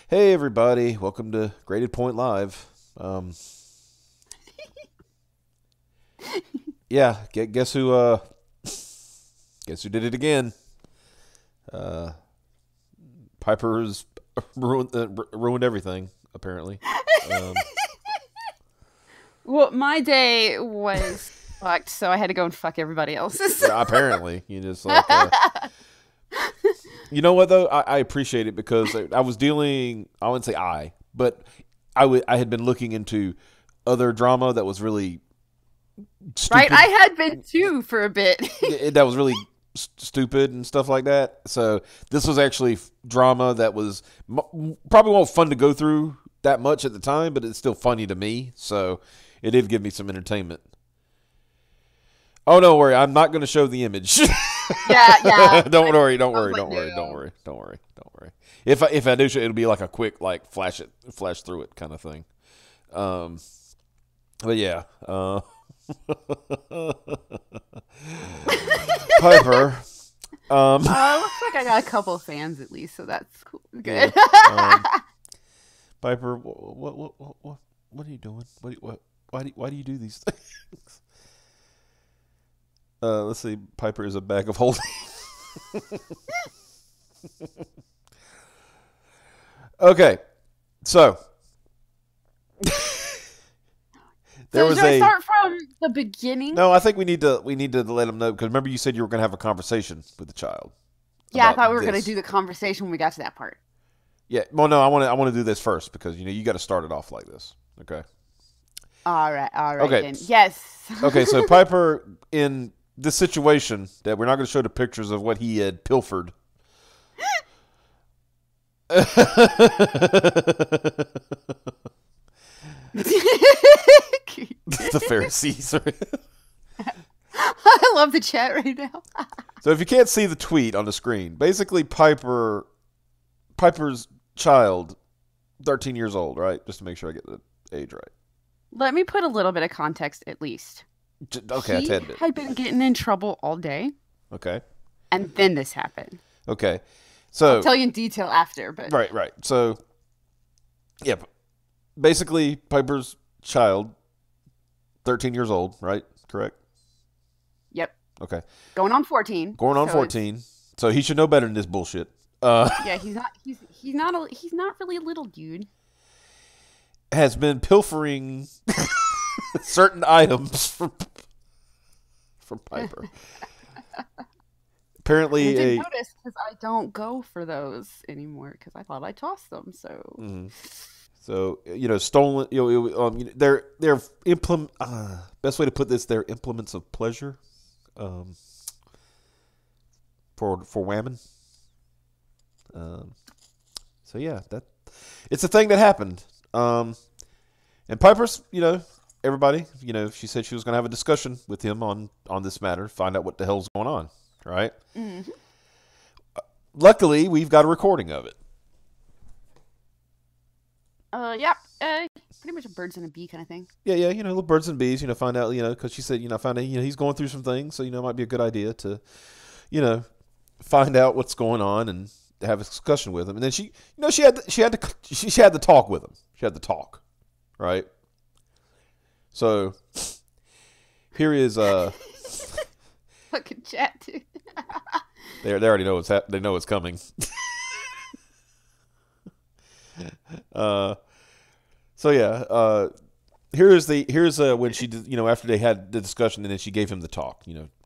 Hey everybody, welcome to Graded Point Live. Yeah, guess who? Guess who did it again? Uh, Piper's ruined everything. Apparently, um, Well, my day was fucked, so I had to go and fuck everybody else's. apparently, you just like. You know what though? I appreciate it because I was dealing. I wouldn't say but I had been looking into other drama that was really Right? stupid. I had been too for a bit. That was really stupid and stuff like that. So this was actually drama that was probably won't fun to go through that much at the time, but it's still funny to me. So it did give me some entertainment. Oh, no worry, I'm not going to show the image. Yeah. Don't worry. I was like, Don't worry. If I do show, it'll be like a quick flash through it kind of thing. But yeah. Piper. Oh, looks like I got a couple of fans at least, so that's cool. Good. Yeah, Piper, what are you doing? Why do you do these things? Let's see. Piper is a bag of holding. Okay, so there So was should I a. start from the beginning? No, I think we need to let them know because remember you said you were going to have a conversation with the child. Yeah, I About thought we were going to this. do the conversation when we got to that part. Yeah, well, no, I want to do this first because you got to start it off like this. Okay. All right Okay. then. Yes. Okay, so Piper in this situation that we're not going to show the pictures of what he had pilfered. The Pharisees. I love the chat right now. So if you can't see the tweet on the screen, basically Piper's child, 13 years old, right? Just to make sure I get the age right. Let me put a little bit of context at least. Okay, a He tad bit. had been getting in trouble all day, Okay. and then this happened. Okay. So I'll tell you in detail after, but right. So yeah, basically Piper's child, 13 years old, right? Correct. yep, Okay. going on 14. Going on so 14. So he should know better than this bullshit. Yeah, he's not really a little dude. Has been pilfering certain items from Piper. I Apparently, didn't notice because I don't go for those anymore because I thought I tossed them. So so stolen. They're implement. Best way to put this, they're implements of pleasure. For women. So yeah, it's a thing that happened. And Piper's, everybody, she said she was going to have a discussion with him on this matter, find out what the hell's going on, right? Mhm. Luckily, we've got a recording of it. Yeah, pretty much a birds and a bee kind of thing. Yeah, little birds and bees, find out, because she said, find out, he's going through some things, so, it might be a good idea to, find out what's going on and have a discussion with him. And then she had to talk with him. She had to talk, right? So here is Fucking chat, dude. they already know they know it's coming. So yeah, here's when she did, after they had the discussion and then she gave him the talk,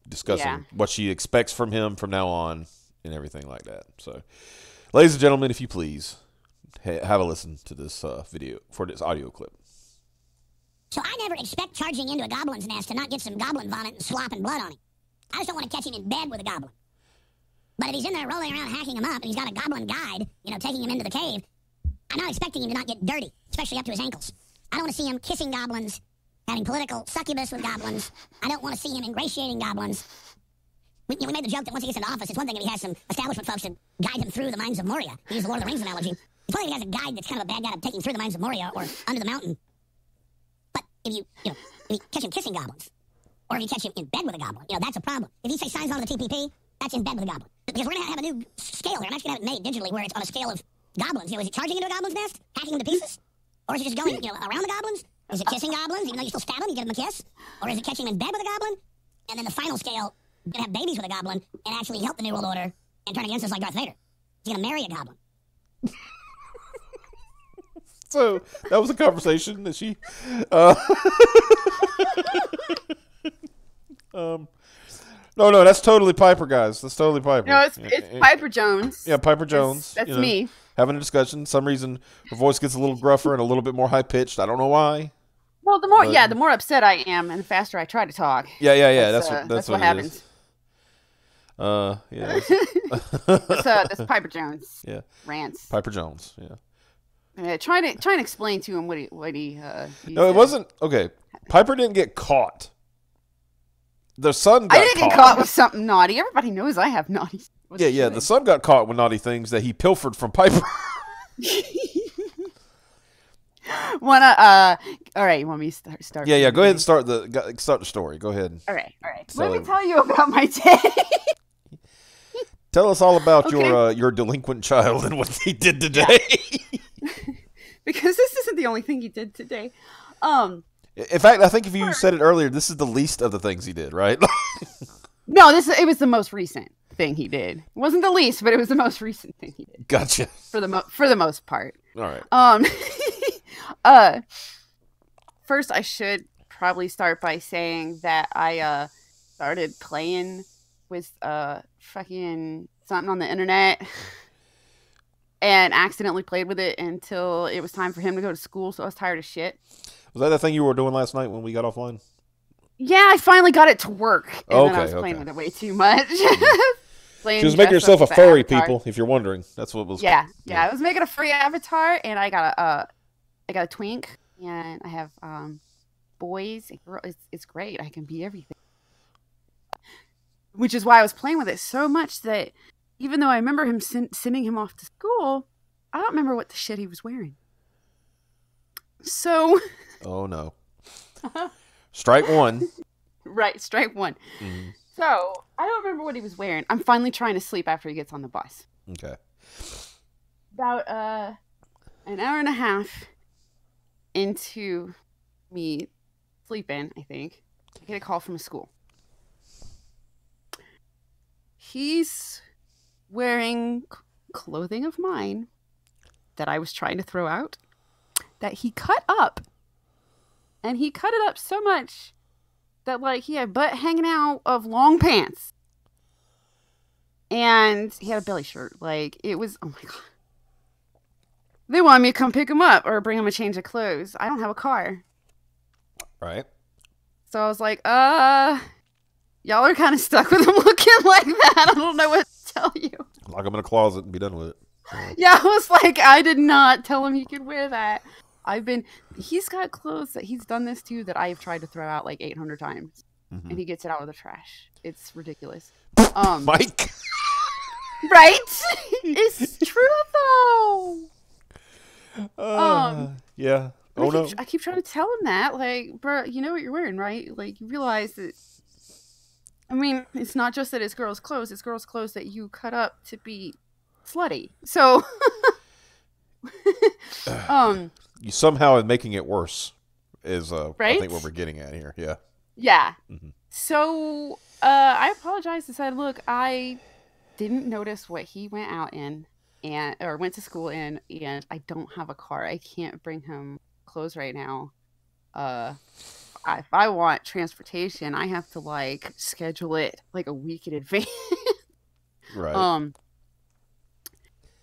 discussing what she expects from him from now on and everything like that. So, ladies and gentlemen, if you please, have a listen to this video for this audio clip. So I never expect charging into a goblin's nest to not get some goblin vomit and slop and blood on him. I just don't want to catch him in bed with a goblin. But if he's in there rolling around hacking him up and he's got a goblin guide, taking him into the cave, I'm not expecting him to not get dirty, especially up to his ankles. I don't want to see him kissing goblins, having political succubus with goblins. I don't want to see him ingratiating goblins. We made the joke that once he gets into office, it's one thing if he has some establishment folks to guide him through the mines of Moria. He used the Lord of the Rings analogy. It's one thing if he has a guide that's kind of a bad guy to take him through the mines of Moria or under the mountain. But if you catch him kissing goblins, or if you catch him in bed with a goblin, that's a problem. If he signs on to the TPP, that's in bed with a goblin. Because we're going to have a new scale here. I'm actually going to have it made digitally where it's on a scale of goblins. Is it charging into a goblin's nest, hacking them to pieces? Or is it just going, around the goblins? Is it kissing goblins, even though you still stab them, you give them a kiss? Or is it catching them in bed with a goblin? And then the final scale, you're gonna have babies with a goblin and actually help the New World Order and turn against us like Darth Vader. He's gonna marry a goblin. So that was a conversation that she. No, that's totally Piper, guys. That's totally Piper. No, it's Piper Jones. Yeah, Piper Jones. That's me. Having a discussion. Some reason her voice gets a little gruffer and a little bit more high pitched. I don't know why. Well, the more upset I am, and the faster I try to talk. Yeah. That's what happens. Yeah. That's Piper Jones. Yeah. Rants. Piper Jones. Yeah. Trying to explain to him what he No, it wasn't okay. Piper didn't get caught. The son got caught. I didn't get caught with something naughty. Everybody knows I have naughty. Yeah. The son got caught with naughty things that he pilfered from Piper. All right, you want me to start? Yeah. Go ahead and start the story. Go ahead. All right. Let me tell you about my day. Tell us all about your delinquent child and what he did today. Because this isn't the only thing he did today. In fact, I think if you said it earlier, this is the least of the things he did, right? No, it was the most recent thing he did. It wasn't the least, but it was the most recent thing he did. Gotcha. For the most part. All right. First, I should probably start by saying that I started playing with fucking something on the internet and accidentally played with it until it was time for him to go to school, so I was tired of shit. Was that the thing you were doing last night when we got offline? Yeah, I finally got it to work, and then I was playing with it way too much. She was making herself a furry, people, if you're wondering. That's what was. Yeah. I was making a free avatar, and I got a twink, and I have boys and girls. It's great. I can be everything. Which is why I was playing with it so much that even though I remember him sending him off to school, I don't remember what the shit he was wearing. So. Oh no. Strike one. Right, strike one. Mm-hmm. So, I don't remember what he was wearing. I'm finally trying to sleep after he gets on the bus. Okay. About an hour and a half into me sleeping, I think, I get a call from school. He's wearing clothing of mine that I was trying to throw out that he cut up. And he cut it up so much that, like, he had butt hanging out of long pants. And he had a belly shirt. Like, it was, oh my God. They wanted me to come pick him up or bring him a change of clothes. I don't have a car. Right. So I was like, y'all are kind of stuck with him looking like that. I don't know what to tell you. Lock him in a closet and be done with it. Yeah, I was like, I did not tell him he could wear that. He's got clothes that he's done this to that I've tried to throw out like 800 times. Mm-hmm. And he gets it out of the trash. It's ridiculous. Mike. Right? It's true though. Yeah. Oh no. I keep trying to tell him that, like, bro, you know what you're wearing, right? Like, you realize that, I mean, it's not just that it's girls' clothes that you cut up to be slutty. So, you somehow are making it worse is right? I think what we're getting at here. Yeah. Yeah. Mm-hmm. So I apologized and said, look, I didn't notice what he went out in or went to school in, and I don't have a car. I can't bring him clothes right now. If I want transportation, I have to like schedule it like a week in advance. Right.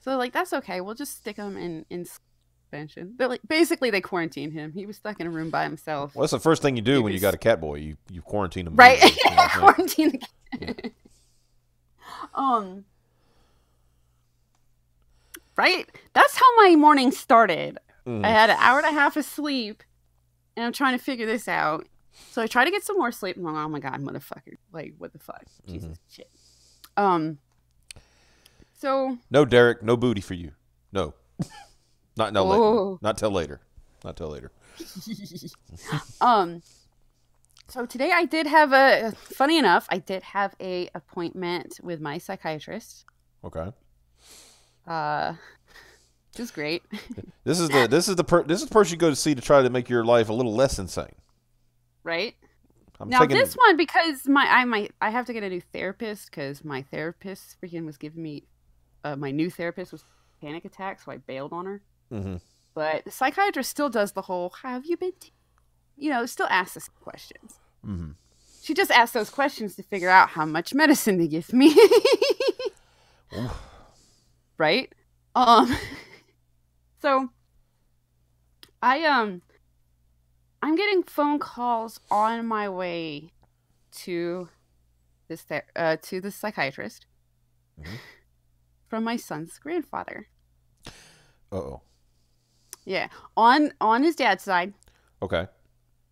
So like that's okay. We'll just stick him in suspension. But like basically they quarantined him. He was stuck in a room by himself. Well, that's the first thing you do when you got a cat boy. You quarantine him. Right. Quarantine the cat. Yeah. Right? That's how my morning started. Mm. I had an hour and a half of sleep, and I'm trying to figure this out. So I try to get some more sleep. I'm like, oh my God, motherfucker. Like, what the fuck? Mm-hmm. Jesus shit. So. No, Derek, no booty for you. No. Not till later. Not till later. So today I did have funny enough, I did have a appointment with my psychiatrist. Okay. Which is great. This is the person you go to see to try to make your life a little less insane. Right? I'm Now taking this one, because I have to get a new therapist because my therapist freaking was giving me my new therapist was panic attack, so I bailed on her. Mm-hmm. But the psychiatrist still does the whole "Have you been?" Still asks us questions. Mm-hmm. She just asks those questions to figure out how much medicine to give me. Right? So I'm getting phone calls on my way to this to the psychiatrist from my son's grandfather. Uh-oh. Yeah, on his dad's side. Okay.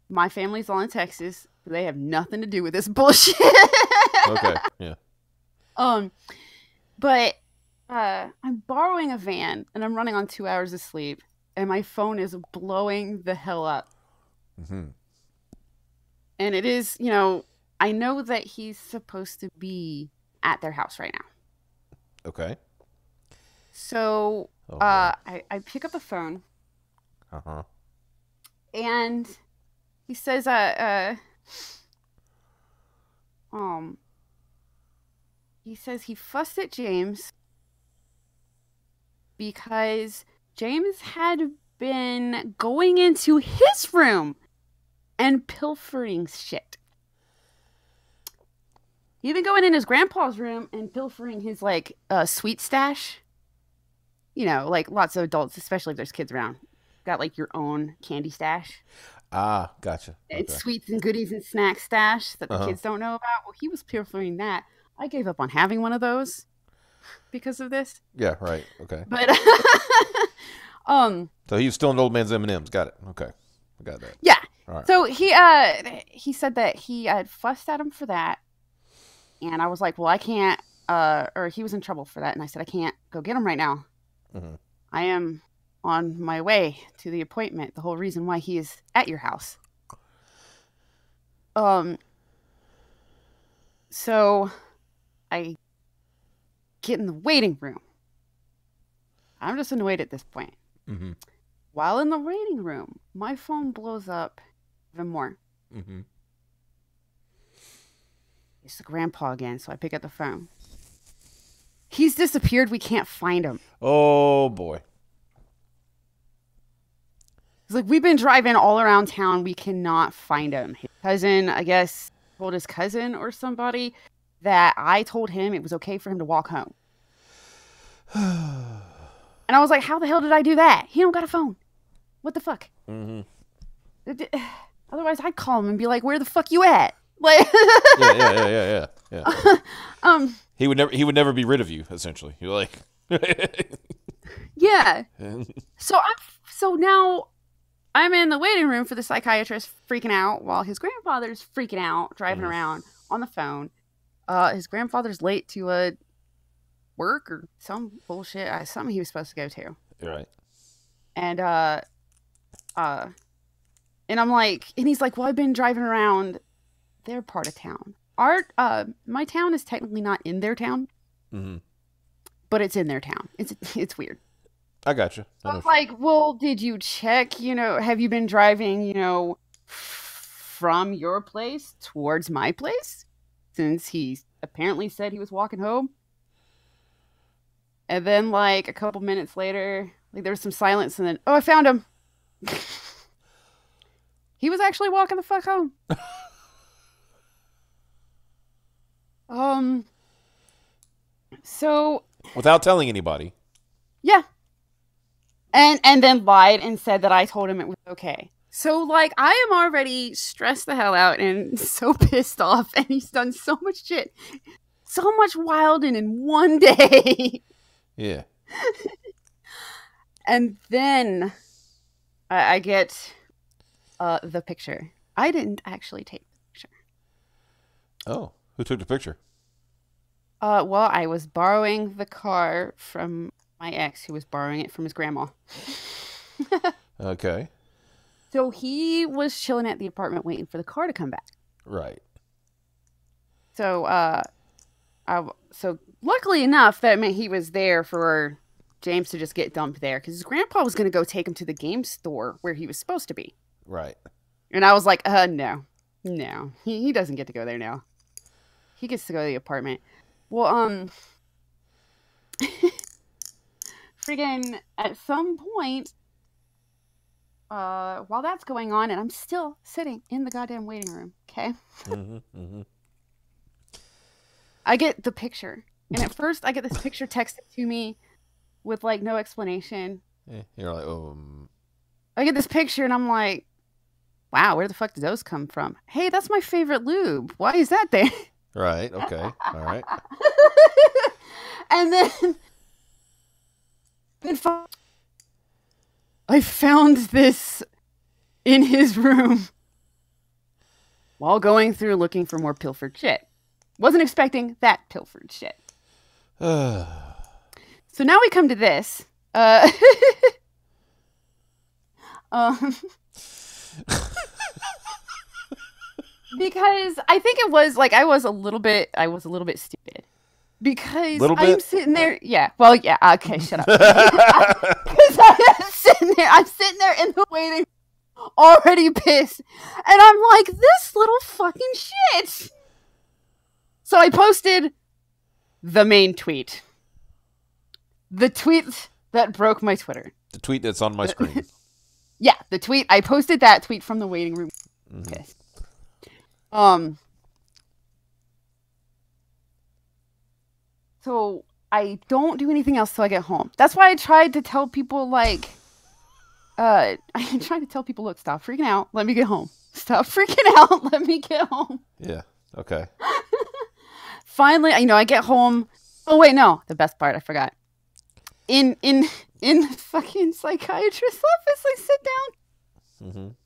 My family's all in Texas. They have nothing to do with this bullshit. Okay. Yeah. But I'm borrowing a van and I'm running on 2 hours of sleep, and my phone is blowing the hell up. Mm-hmm. And it is, I know that he's supposed to be at their house right now. Okay. So Oh, I pick up the phone uh-huh. and he says, he says he fussed at James because James had been going into his room and pilfering shit. He'd been going in his grandpa's room and pilfering his sweet stash. Like lots of adults, especially if there's kids around, got like your own candy stash. Ah, gotcha. And sweets and goodies and snack stash that the Uh-huh. kids don't know about. Well, he was pilfering that. I gave up on having one of those because of this. Yeah, right. Okay. But So he was still an old man's M&M's. Got it. Okay. I got that. yeah. All right. So he said that he had fussed at him for that. And I was like, well, I can't, or he was in trouble for that. And I said, I can't go get him right now. Mm-hmm. I am on my way to the appointment. The whole reason why he is at your house. So I get in the waiting room. I'm just annoyed at this point. Mm-hmm. While in the waiting room, my phone blows up even more. Mm-hmm. It's the grandpa again, so I pick up the phone. He's disappeared. We can't find him. Oh, boy. He's like, we've been driving all around town. We cannot find him. His cousin, I guess, told his cousin or somebody that I told him it was okay for him to walk home. And I was like, how the hell did I do that? He don't got a phone. What the fuck? Mm-hmm. Otherwise, I'd call him and be like, where the fuck you at? Like, Yeah. He would never be rid of you. Essentially, you're like, yeah. So now I'm in the waiting room for the psychiatrist, freaking out while his grandfather's freaking out, driving around on the phone. His grandfather's late to work or some bullshit, something he was supposed to go to. right. And and I'm like, and he's like, well, I've been driving around their part of town. My town is technically not in their town, Mm-hmm. but it's in their town. It's weird. I got you. I was like, well, did you check, have you been driving, from your place towards my place? Since he apparently said he was walking home. And then like a couple minutes later, like there was some silence and then, oh, I found him. He was actually walking the fuck home. So without telling anybody. yeah. And then lied and said that I told him it was okay. So like I am already stressed the hell out and so pissed off, and he's done so much shit. So much wilding in one day. Yeah. And then I get the picture. I didn't actually take the picture. Oh, who took the picture? Well, I was borrowing the car from my ex, who was borrowing it from his grandma. Okay. So he was chilling at the apartment waiting for the car to come back. Right. So, so luckily enough, that meant he was there for James to just get dumped there because his grandpa was going to go take him to the game store where he was supposed to be. Right. And I was like, no. He doesn't get to go there now. He gets to go to the apartment. Well, friggin' at some point, while that's going on, and I'm still sitting in the goddamn waiting room, okay? I get the picture. And at first, I get this picture texted to me with, like, no explanation. Yeah, you're like, I get this picture, and I'm like, wow, where the fuck did those come from? Hey, that's my favorite lube. Why is that there? Right, okay, all right. And then I found this in his room while going through looking for more pilfered shit. Wasn't expecting that pilfered shit. So now we come to this. Because I think it was like I was a little bit stupid. Because I'm sitting there, yeah. Well, yeah. Okay, shut up. Because I'm sitting there in the waiting, already pissed, and I'm like, this little fucking shit. So I posted the main tweet, the tweet that broke my Twitter, the tweet that's on my screen. Yeah, the tweet. I posted that tweet from the waiting room. Pissed. So I don't do anything else till I get home. That's why I tried to tell people, like, I tried to tell people, look, stop freaking out. Let me get home. Stop freaking out. Let me get home. Yeah. Okay. Finally, I get home. Oh wait, no. The best part, I forgot. In the fucking psychiatrist's office, I sit down.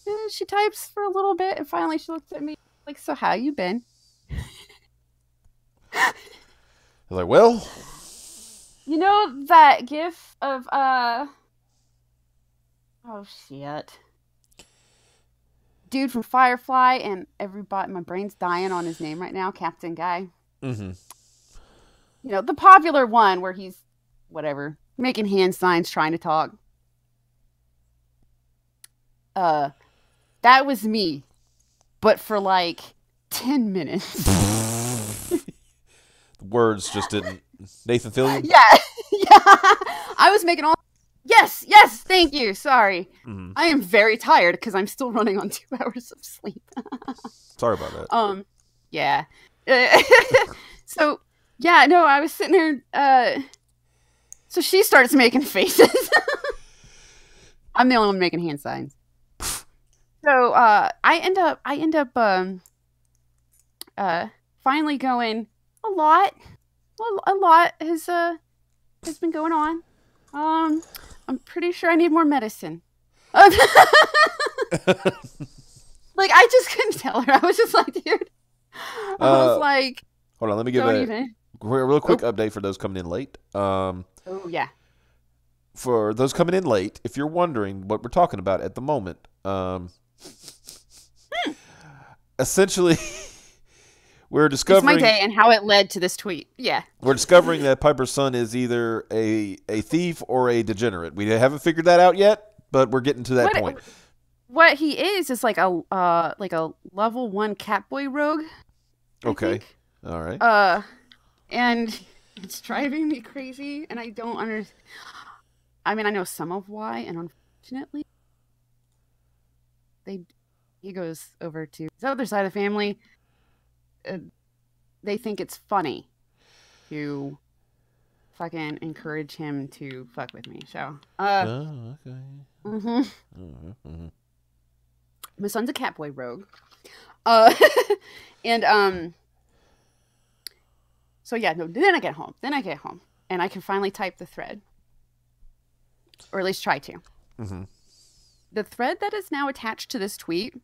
And she types for a little bit, and finally she looks at me like, so how you been? I was like, well, you know that gif of oh shit, dude from Firefly, and everybody, my brain's dying on his name right now, Captain Guy. You know, the popular one where he's whatever making hand signs, trying to talk. That was me, but for like 10 minutes. The words just didn't. Nathan Fillion? Yeah. I was making all. Yes, thank you. Sorry. I am very tired because I'm still running on 2 hours of sleep. Sorry about that. Yeah. So, yeah, no, I was sitting there. So she starts making faces. I'm the only one making hand signs. So I end up finally going, a lot has been going on. I'm pretty sure I need more medicine. Like, I just couldn't tell her. I was just like, dude. I was like, hold on, let me give a real quick update for those coming in late. Oh yeah. For those coming in late, if you're wondering what we're talking about at the moment, essentially, we're discovering it's my day and how it led to this tweet. Yeah, we're discovering that Piper's son is either a thief or a degenerate. We haven't figured that out yet, but we're getting to that point. What he is like a level 1 Catboy rogue. Okay, all right. And it's driving me crazy, and I don't understand. I mean, I know some of why, and unfortunately, he goes over to the other side of the family. They think it's funny to fucking encourage him to fuck with me. So, okay. My son's a Catboy rogue. And so yeah, no. Then I get home, and I can finally type the thread, or at least try to. The thread that is now attached to this tweet,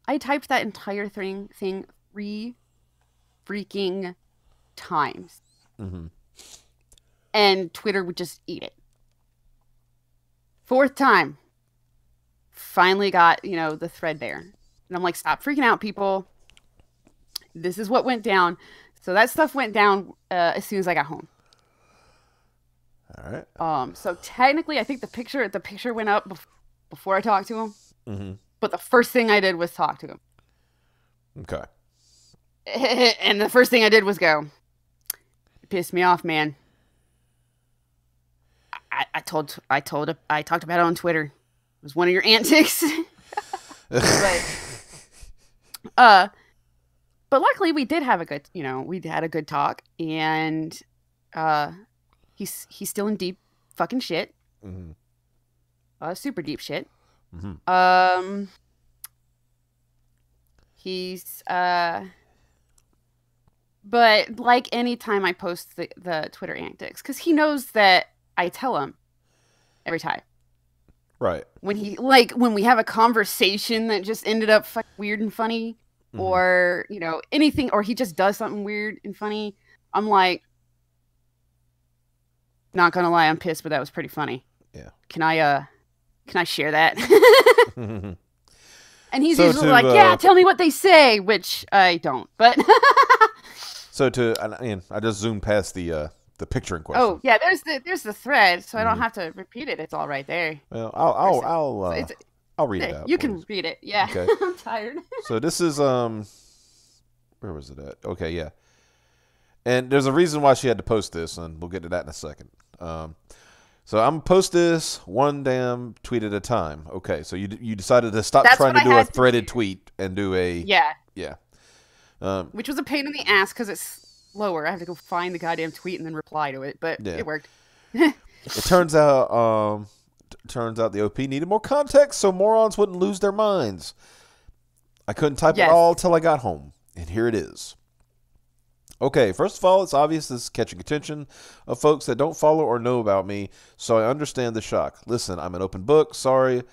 I typed that entire thing 3 freaking times. And Twitter would just eat it. 4th time, finally got, the thread there. And I'm like, stop freaking out, people. This is what went down. So that stuff went down as soon as I got home. All right. So technically, I think the picture went up before I talked to him. Mm-hmm. But the first thing I did was talk to him. Okay. And the first thing I did was go, "It pissed me off, man. I talked about it on Twitter. It was one of your antics." But luckily we did have a good, we had a good talk, and he's still in deep fucking shit. Mm-hmm. Super deep shit. Mm-hmm. He's but like anytime I post the Twitter antics, because he knows that I tell him every time. Right. When we have a conversation that just ended up weird and funny, Mm-hmm. or anything, or he just does something weird and funny, I'm like, not gonna lie, I'm pissed, but that was pretty funny. Yeah. Can I share that? Mm-hmm. And he's So usually to, like, yeah, tell me what they say, which I don't. But So I just zoomed past the picture in question. oh yeah, there's the thread, so I don't Mhm. have to repeat it. It's all right there. Well, It's- I'll read it out. You for can read it. Yeah. Okay. I'm tired. So this is where was it at? Okay, yeah. And there's a reason why she had to post this, and we'll get to that in a second. So I'm gonna post this one damn tweet at a time. Okay, so you decided to stop That's trying what to I do a had to threaded tweet and do a Yeah. yeah. Which was a pain in the ass because it's slower. I have to go find the goddamn tweet and then reply to it, but Yeah. it worked. It turns out the OP needed more context so morons wouldn't lose their minds. I couldn't type Yes. it all till I got home, and here it is. Okay, first of all, it's obvious this is catching attention of folks that don't follow or know about me, so I understand the shock. Listen, I'm an open book. Sorry,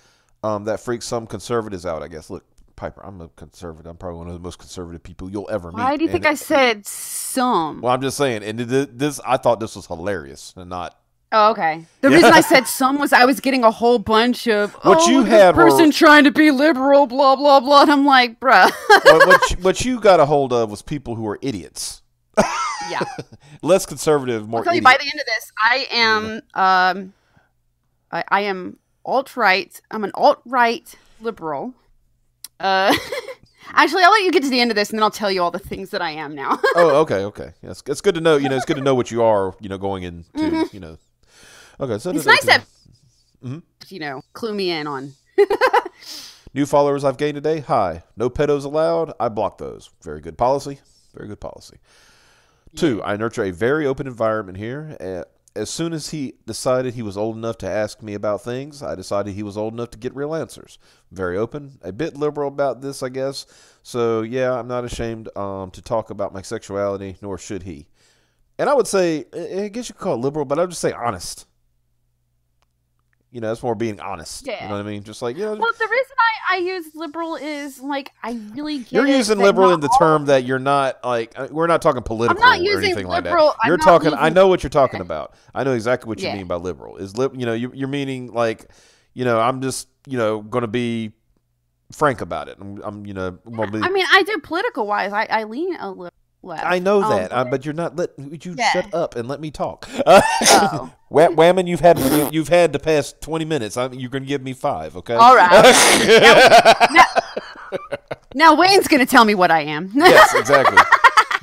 that freaks some conservatives out, I guess. Look, Piper, I'm a conservative. I'm probably one of the most conservative people you'll ever meet. Why do you think I said some? Well, I'm just saying, and this I thought this was hilarious and not. Oh, okay. The Yeah. reason I said some was I was getting a whole bunch of What you this had were- person trying to be liberal, blah blah blah, and I'm like, bruh. what you got a hold of was people who are idiots. Yeah. Less conservative, more I'll tell you, idiot. by the end of this, I am I am alt-right. I'm an alt-right liberal. Actually, I'll let you get to the end of this, and then I'll tell you all the things that I am now. Oh, okay. Yes, it's good to know. It's good to know what you are. Going into. Okay, so It's nice to Mhm. Clue me in on. New followers I've gained today. Hi. No pedos allowed. I block those. Very good policy. Very good policy. 2, I nurture a very open environment here. As soon as he decided he was old enough to ask me about things, I decided he was old enough to get real answers. Very open. A bit liberal about this, I guess. So, yeah, I'm not ashamed to talk about my sexuality, nor should he. And I would say, I guess you could call it liberal, but I would just say honest. It's more being honest. Yeah. You know what I mean? Just like, Well, the reason I use liberal is like I really get you're it using that liberal not in the all- term that you're not like we're not talking political I'm not or using anything like liberal- that. I'm You're not talking. I using- know what you're talking about. I know exactly what you Yeah. mean by liberal. Is you're meaning like I'm just going to be frank about it. I'm gonna be, I mean, I do political wise. I lean a little left. I know that, but- but you're not. Would you Yeah. shut up and let me talk? Oh. Whammon, you've had the past 20 minutes. You're going to give me 5, okay? All right. Now Wayne's gonna tell me what I am. Yes, exactly.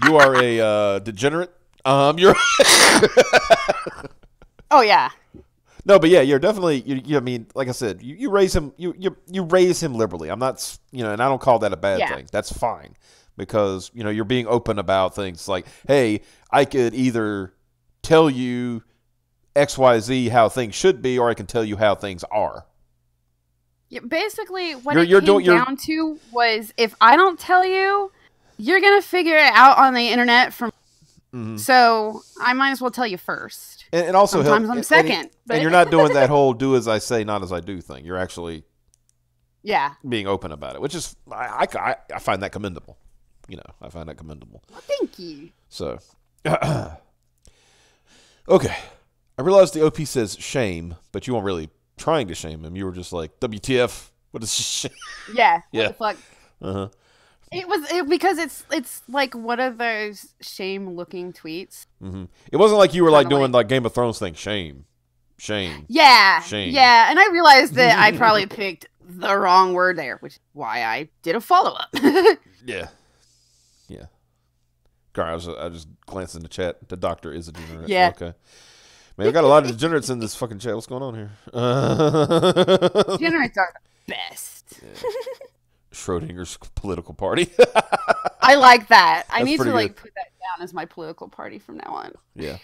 You are a degenerate. You're Oh yeah. no, but yeah, you're definitely. I mean, like I said, you raise him. You raise him liberally. I'm not. And I don't call that a bad Yeah. thing. That's fine because you're being open about things like, hey, I could either tell you XYZ how things should be, or I can tell you how things are. Yeah, basically, what You're it came doing- you're- down to was if I don't tell you, you're gonna figure it out on the internet from. Mhm. So I might as well tell you first. And also Sometimes help, I'm and- second, but- and you're not doing that whole "do as I say, not as I do" thing. You're actually Yeah. being open about it, which is I find that commendable. I find that commendable. Well, thank you. So, okay. I realize the OP says shame, but you weren't really trying to shame him. You were just like, WTF? What is shame? Yeah. Yeah. What the fuck? Uh-huh. Because it's like one of those shame-looking tweets. Mm-hmm. It wasn't like you were like Kinda doing like Game of Thrones thing. Shame. Yeah, Shame. yeah, and I realized that I probably picked the wrong word there, which is why I did a follow-up. Yeah. Sorry, I just glanced in the chat. The doctor is a degenerate. Yeah. Okay. Man, we got a lot of degenerates in this fucking chat. What's going on here? Degenerates are the best. Yeah. Schrodinger's political party. I like that. I That's need to pretty like good. put that down as my political party from now on. Yeah.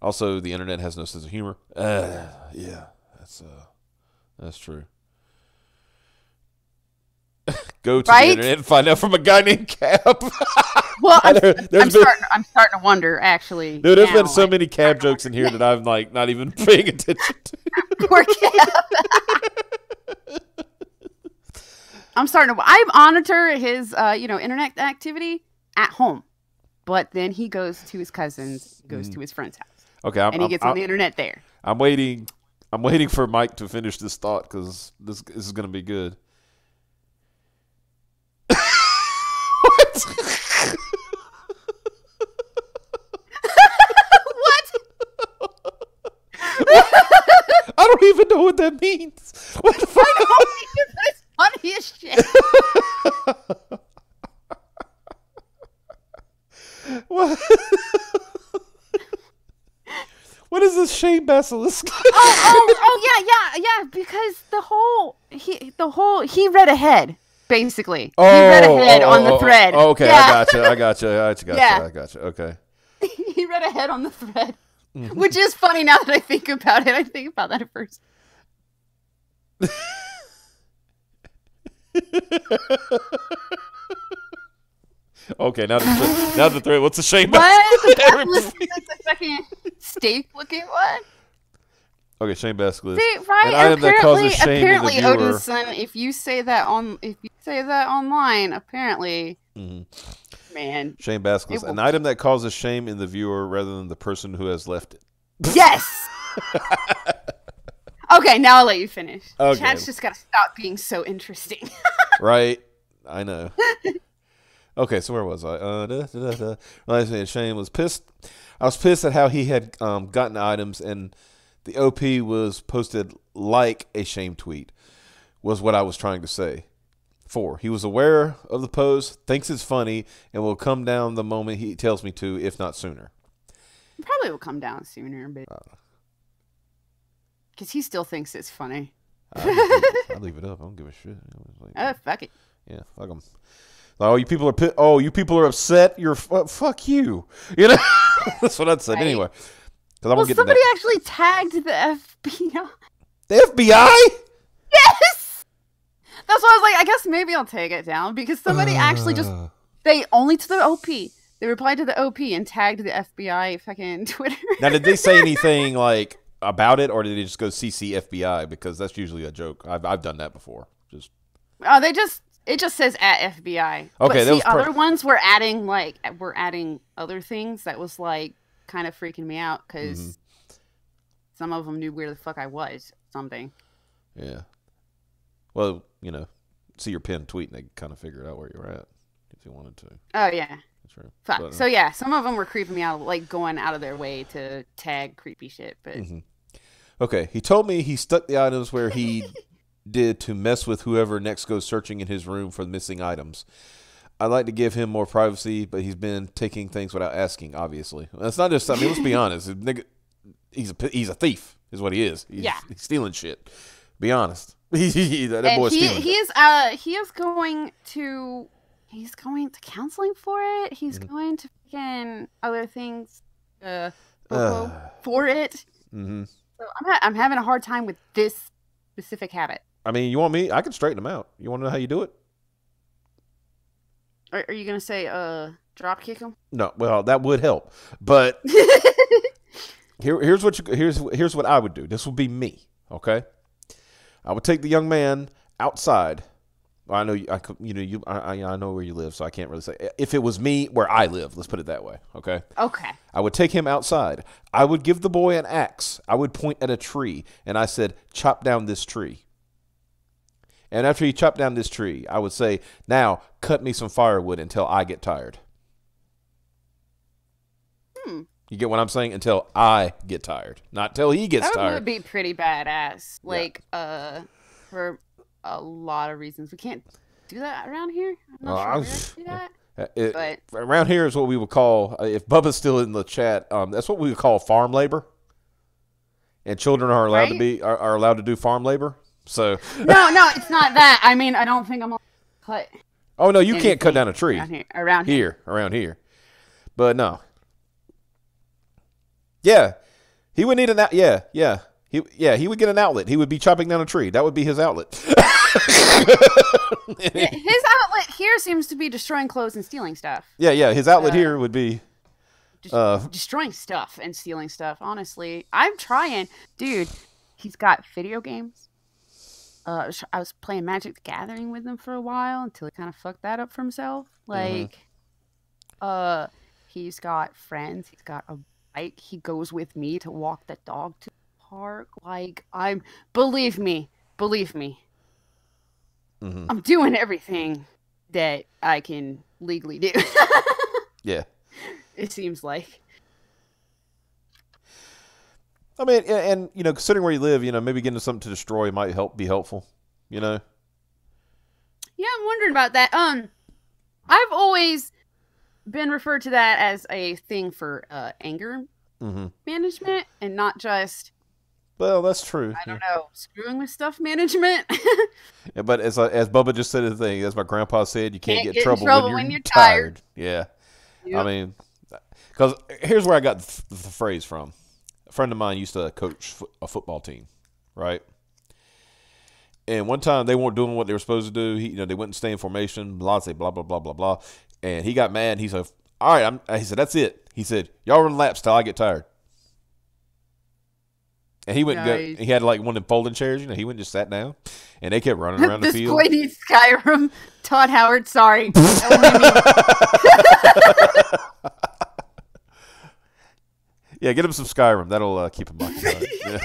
Also, the internet has no sense of humor. Yeah, that's true. Go to Right? the internet and find out from a guy named Cap. Well, I'm There's been- starting to wonder actually. Dude, there's now, been so like, many Cab jokes in here that I'm like not even paying attention to. poor Cap. I'm starting to. I monitor his, internet activity at home, but then he goes to his cousins, goes to his friend's house, Okay, and he gets on the internet there. I'm waiting for Mike to finish this thought because this is going to be good. What? I don't even know what that means. What the fuck? It's funny as shit. What? What is this Shane Basilisk? Yeah. Because he read ahead. Basically, he read ahead on the thread. Okay, Yeah. I got you. Yeah. I got you. Okay. He read ahead on the thread, which is funny now that I think about it. I think about that at first. Okay, now the thread. What's the Shane What? Basilisk? That's a fucking steak-looking one. Okay, Shane Basilisk. See, right? An item that causes shame to the Apparently, viewer. Odinson, if you say that online, apparently, man, Shane Basilisk. It will- An item that causes shame in the viewer rather than the person who has left it. yes. Okay, now I'll let you finish. Okay. Chat's just gotta stop being so interesting. Right? I know. Okay, so where was I? Like I said, Shane was pissed. I was pissed at how he had gotten items, and the OP was posted like a shame tweet, was what I was trying to say. 4. He was aware of the post, thinks it's funny, and will come down the moment he tells me to, if not sooner. Probably will come down sooner, but because he still thinks it's funny. I leave it up. I don't give a shit. Oh, fuck it. Yeah, fuck them. Oh, you people are you people are upset. You're fuck you. You know, that's what I'd say. Right. Anyway, because I Well, won't get somebody to that. actually tagged the FBI. The FBI. Yes! That's why I was like, I guess maybe I'll take it down because somebody actually just, they only to the OP. They replied to the OP and tagged the FBI fucking Twitter. Now, did they say anything like about it, or did they just go CC FBI? Because that's usually a joke. I've done that before. Just Oh, it just says at FBI. Okay, but that see, was other ones were adding other things that was like kind of freaking me out because some of them knew where the fuck I was. Something. yeah. Well, see your pinned tweet and they kind of figure out where you're at if you wanted to. Oh yeah. That's true. Fuck. But, So yeah, some of them were creeping me out, like going out of their way to tag creepy shit. But Okay, he told me he stuck the items where he did to mess with whoever next goes searching in his room for the missing items. I'd like to give him more privacy, but he's been taking things without asking, obviously. That's not just, let's be honest. He's a thief, is what he is. He's stealing shit. Be honest. That boy's stealing. He's going to counseling for it. He's going to freaking other things for it. Mm-hmm. So I'm having a hard time with this specific habit. I mean, you want me? I can straighten him out. You want to know how you do it? Are you gonna say drop kick him? No. Well, that would help. But here's what I would do. This would be me. Okay. I would take the young man outside. I know I know where you live, so I can't really say. If it was me where I live, let's put it that way. Okay. Okay. I would take him outside. I would give the boy an axe. I would point at a tree, and I said, "Chop down this tree." And after he chopped down this tree, I would say, now cut me some firewood until I get tired. You get what I'm saying? Until I get tired, not till he gets That tired. would be pretty badass. Like, for a lot of reasons. We can't do that around here. I'm not sure we do that. Around here is what we would call, if Bubba's still in the chat, that's what we would call farm labor. And children are allowed to be are allowed to do farm labor. So no, it's not that. I mean, I don't think I'm gonna cut. Oh no, you can't cut down a tree around here. But no. Yeah, he would need an out. Yeah. He would get an outlet. He would be chopping down a tree. That would be his outlet. His outlet here seems to be destroying clothes and stealing stuff. Yeah. His outlet here would be destroying stuff and stealing stuff. Honestly, I'm trying, dude. He's got video games. I was playing Magic the Gathering with him for a while until he kind of fucked that up for himself. Like, he's got friends. He's got a bike. He goes with me to walk the dog to the park. Like, believe me. I'm doing everything that I can legally do. Yeah. It seems like. I mean, and considering where you live, maybe getting something to destroy might be helpful. Yeah, I'm wondering about that. I've always been referred to that as a thing for anger management, and not just. Well, that's true. I don't know, screwing with stuff management. Yeah, but as Bubba just said, the thing, as my grandpa said, you can't get in trouble when you're tired. Yeah, yep. I mean, because here's where I got the phrase from. A friend of mine used to coach a football team, right? And one time they weren't doing what they were supposed to do. They wouldn't stay in formation, blah, blah, blah, blah, blah, blah. And he got mad. He said, all right, he said, that's it. He said, y'all run laps till I get tired. And he wouldn't go. He had like one of them folding chairs. He went and just sat down, and they kept running around the field. This boy needs Skyrim. Todd Howard, sorry. Yeah, get him some Skyrim. That'll keep him occupied. Yeah.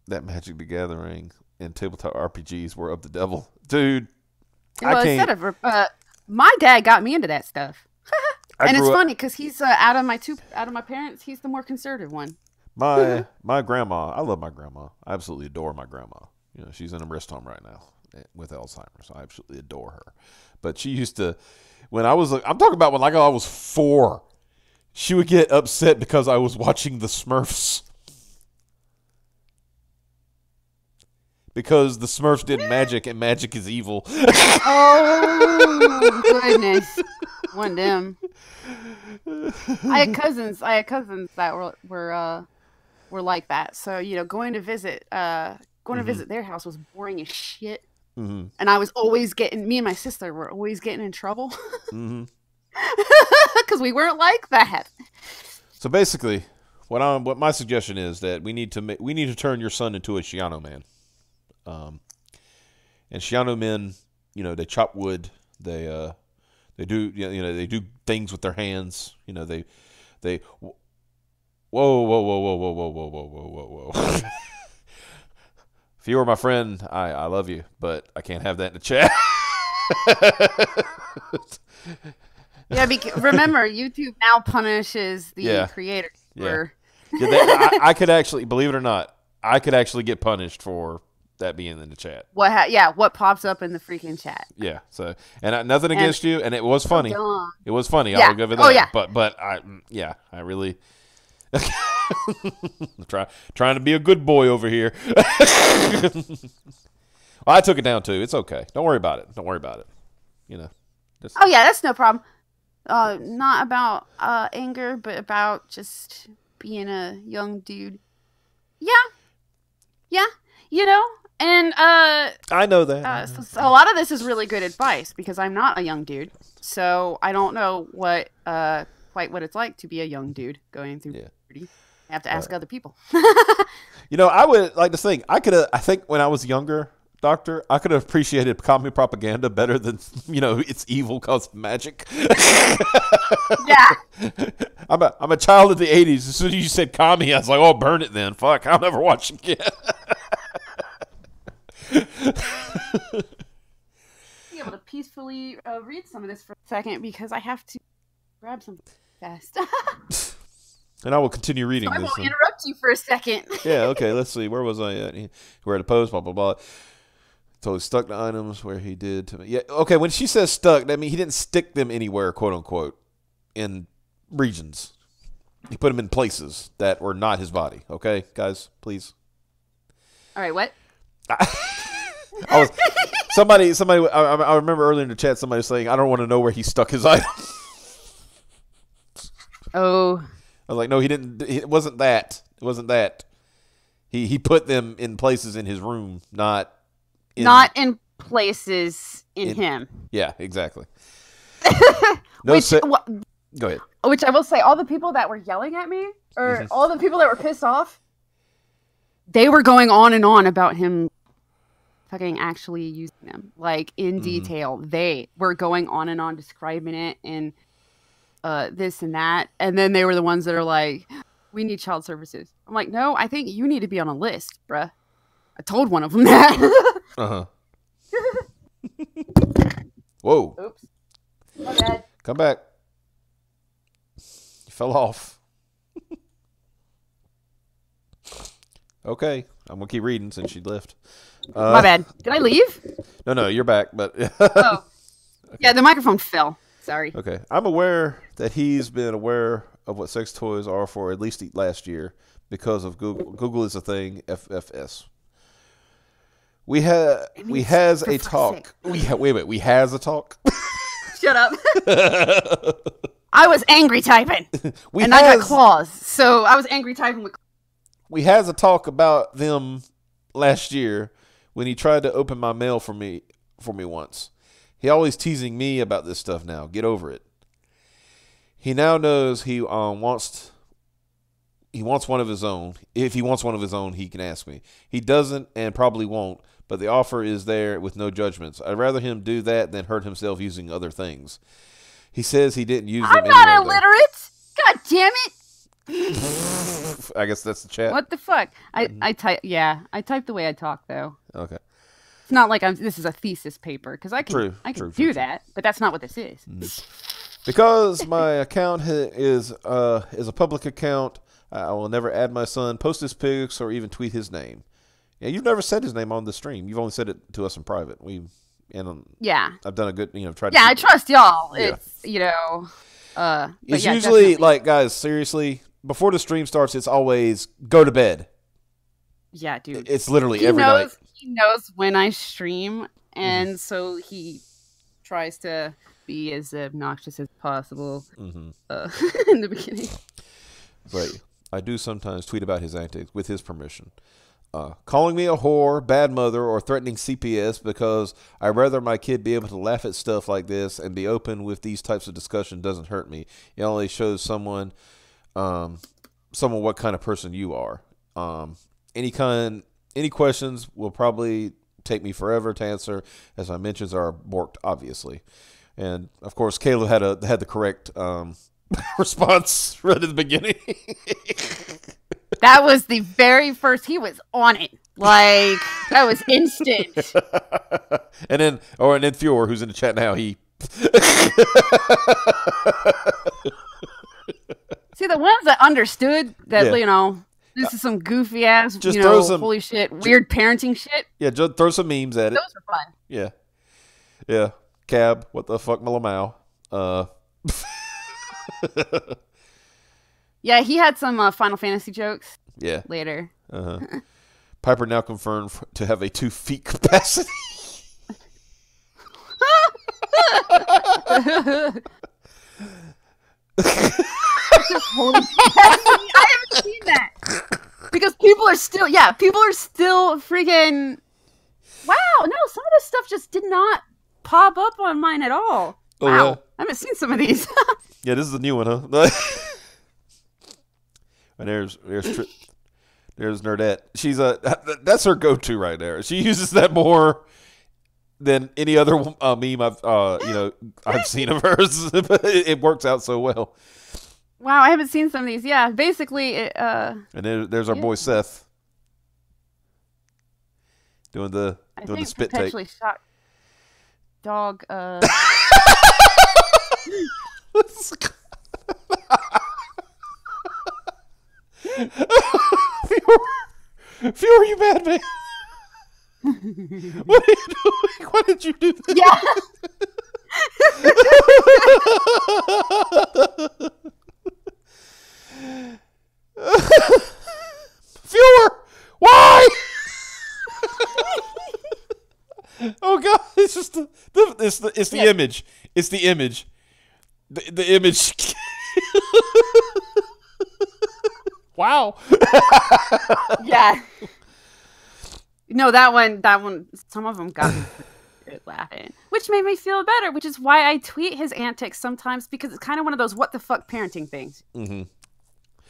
That Magic the Gathering and tabletop RPGs were of the devil, dude. Well, instead of my dad got me into that stuff. And it's funny because he's out of my parents, he's the more conservative one. My grandma, I love my grandma. I absolutely adore my grandma. She's in a rest home right now with Alzheimer's. I absolutely adore her. But she used to, I'm talking about when I was 4, she would get upset because I was watching the Smurfs. Because the Smurfs did magic and magic is evil. Oh goodness. One them. I had cousins that were like that. So, going to visit their house was boring as shit. Mm-hmm. And I was always me and my sister were always getting in trouble. Because we weren't like that. So basically, what my suggestion is that we need to turn your son into a Shiano man. And Shiano men, they chop wood, they do, they do things with their hands, they whoa. If you were my friend, I love you, but I can't have that in the chat. Yeah, remember, YouTube now punishes the creators. I could actually, believe it or not, I could actually get punished for that being in the chat. What pops up in the freaking chat? Yeah. So, and nothing against you, and it was funny. It was funny. Yeah. I'll give it that. Oh yeah. But I really trying to be a good boy over here. Well, I took it down too. It's okay. Don't worry about it. Oh yeah, that's no problem. Not about anger, but about just being a young dude. Yeah. And I know that. So a lot of this is really good advice because I'm not a young dude, so I don't know quite what it's like to be a young dude going through puberty. I have to ask other people. I would like to think I think when I was younger, Doctor, I could have appreciated commie propaganda better than it's evil cause magic. Yeah. I'm a child of the '80s. As soon as you said commie, I was like, oh, burn it then. Fuck, I'll never watch again. Be able to peacefully read some of this for a second because I have to grab something fast. And I will continue reading So I this. won't interrupt you for a second. Yeah, okay, let's see. Where was I at? Where to post, blah, blah, blah. So he stuck the items where he did to me. Yeah, okay, when she says stuck, that means he didn't stick them anywhere, quote unquote, in regions. He put them in places that were not his body. Okay, guys, please. All right, what? Somebody. I remember earlier in the chat somebody saying, "I don't want to know where he stuck his items." Oh. I was like, "No, he didn't. It wasn't that. It wasn't that. He put them in places in his room, not in places in him." Yeah, exactly. No, go ahead. Which I will say, all the people that were yelling at me, or all the people that were pissed off, they were going on and on about him fucking actually using them, like in detail. They were going on and on describing it and this and that, and then they were the ones that are like, "We need child services." I'm like, "No, I think you need to be on a list, bruh." I told one of them that. Whoa. Oops. My bad. Come back. You fell off. Okay. I'm going to keep reading since she left. My bad. Did I leave? No, you're back. But Oh. Yeah, the microphone fell. Sorry. Okay. I'm aware that he's been aware of what sex toys are for at least last year because of Google. Google is a thing, FFS. We has a talk. We has a talk. Shut up. I was angry typing. I got claws. So I was angry typing with. We has a talk about them last year when he tried to open my mail for me once. He always teasing me about this stuff now. Get over it. He now knows he wants one of his own. If he wants one of his own, he can ask me. He doesn't and probably won't, but the offer is there with no judgments. I'd rather him do that than hurt himself using other things. He says he didn't use them I'm not illiterate. God damn it. I guess that's the chat. What the fuck? I type. Yeah, I type the way I talk though. Okay. It's not like this is a thesis paper because I can do that, but that's not what this is. Because my account is a public account, I will never add my son, post his pics, or even tweet his name. Yeah, you've never said his name on the stream. You've only said it to us in private. Yeah, I've done a good, tried. Yeah, I trust y'all. Yeah. It's it's usually definitely. Like, guys, seriously, before the stream starts, it's always go to bed. Yeah, dude. It's literally every night. He knows when I stream, and so he tries to be as obnoxious as possible in the beginning. But I do sometimes tweet about his antics with his permission. Calling me a whore, bad mother, or threatening CPS because I'd rather my kid be able to laugh at stuff like this and be open with these types of discussion doesn't hurt me. It only shows someone what kind of person you are. Any questions will probably take me forever to answer, as my mentions are borked, obviously. And of course, Caleb had the correct response right at the beginning. That was the very first. He was on it. Like, that was instant. And then Fior, who's in the chat now, he. See, the ones that understood that, this is some goofy ass, holy shit, weird parenting shit. Yeah, just throw some memes at it. Those are fun. Yeah. Yeah. Cab, what the fuck, Malamau? Yeah, he had some Final Fantasy jokes. Yeah. Later. Piper now confirmed to have a 2 feet capacity. Just holding I haven't seen that. Because people are still freaking. Wow, no, some of this stuff just did not pop up on mine at all. Oh, wow, yeah. I haven't seen some of these. Yeah, this is a new one, huh? And there's Nerdette. She's that's her go-to right there. She uses that more than any other meme I've seen of hers. It works out so well. Wow, I haven't seen some of these. Yeah, basically, and there's our boy Seth. doing the I doing the think spit take. potentially shocked dog. Fewer, you bad man. What are you doing? Why did you do that? Yeah. Fewer! Why? Oh god, it's just it's the image. It's the image. The image. Wow. Yeah. No, that one. Some of them got me good laughing, which made me feel better. Which is why I tweet his antics sometimes, because it's kind of one of those what the fuck parenting things. Mm-hmm.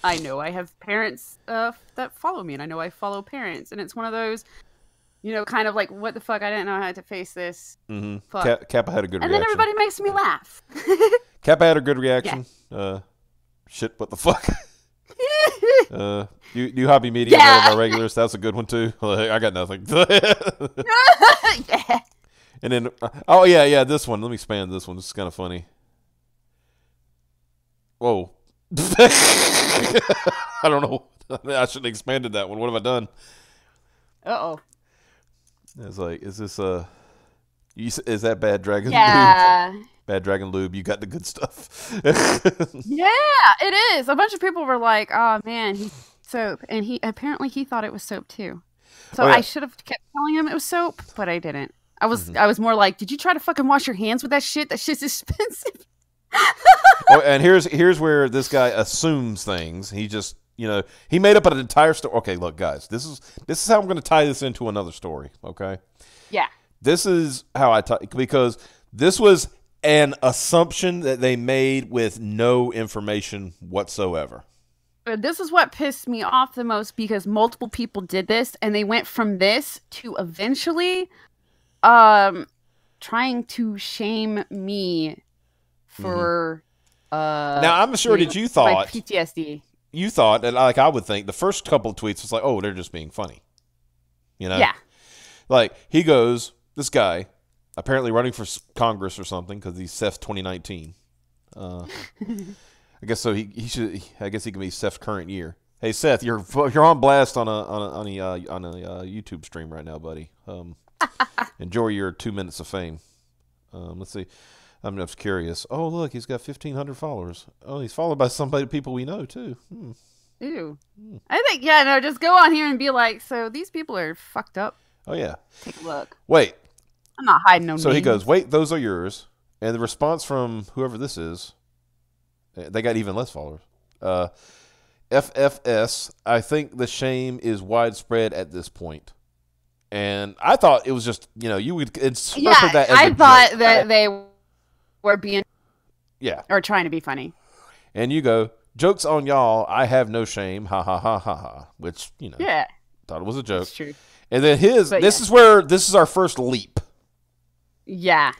I know I have parents that follow me, and I know I follow parents, and it's one of those, kind of like what the fuck. I didn't know how to face this. Mm-hmm. Fuck. Kappa had a good and reaction. then everybody makes me laugh. Kappa had a good reaction. Yeah. Shit, what the fuck? You hobby media, one of my regulars. That's a good one too. Like, I got nothing. Yeah. And then, oh yeah, this one. Let me expand this one. This is kind of funny. Whoa. I don't know. I should have expanded that one. What have I done? Uh-oh. It's like, is this is that Bad Dragon Yeah. Lube? Bad Dragon Lube, you got the good stuff. Yeah, it is. A bunch of people were like, "Oh man, he's soap," and he thought it was soap too. So yeah. I should have kept telling him it was soap, but I didn't. I was more like, "Did you try to fucking wash your hands with that shit? That shit's expensive." Oh, and here's where this guy assumes things. He just, he made up an entire story. Okay, look, guys, this is how I'm going to tie this into another story. Okay. Yeah. This is how because this was an assumption that they made with no information whatsoever. But this is what pissed me off the most, because multiple people did this, and they went from this to eventually trying to shame me for now I'm sure that you thought my PTSD. You thought that, like I would think, the first couple of tweets was like, oh, they're just being funny. Yeah. Like, he goes, this guy, apparently running for Congress or something, because he's Seth 2019. I guess so. He should. I guess he can be Seth's current year. Hey Seth, you're on blast on a YouTube stream right now, buddy. Enjoy your 2 minutes of fame. Let's see. I'm just curious. Oh look, he's got 1,500 followers. Oh, he's followed by people we know too. Ew. I think just go on here and be like, so these people are fucked up. Oh yeah. Take a look. Wait. I'm not hiding no names. So he goes, wait, those are yours. And the response from whoever this is, they got even less followers. FFS, I think the shame is widespread at this point. And I thought it was just, you would interpret that as I a thought joke. that they were being or trying to be funny. And you go, joke's on y'all, I have no shame, ha ha ha ha ha. Which, thought it was a joke. That's true. And then this is our first leap. Yeah.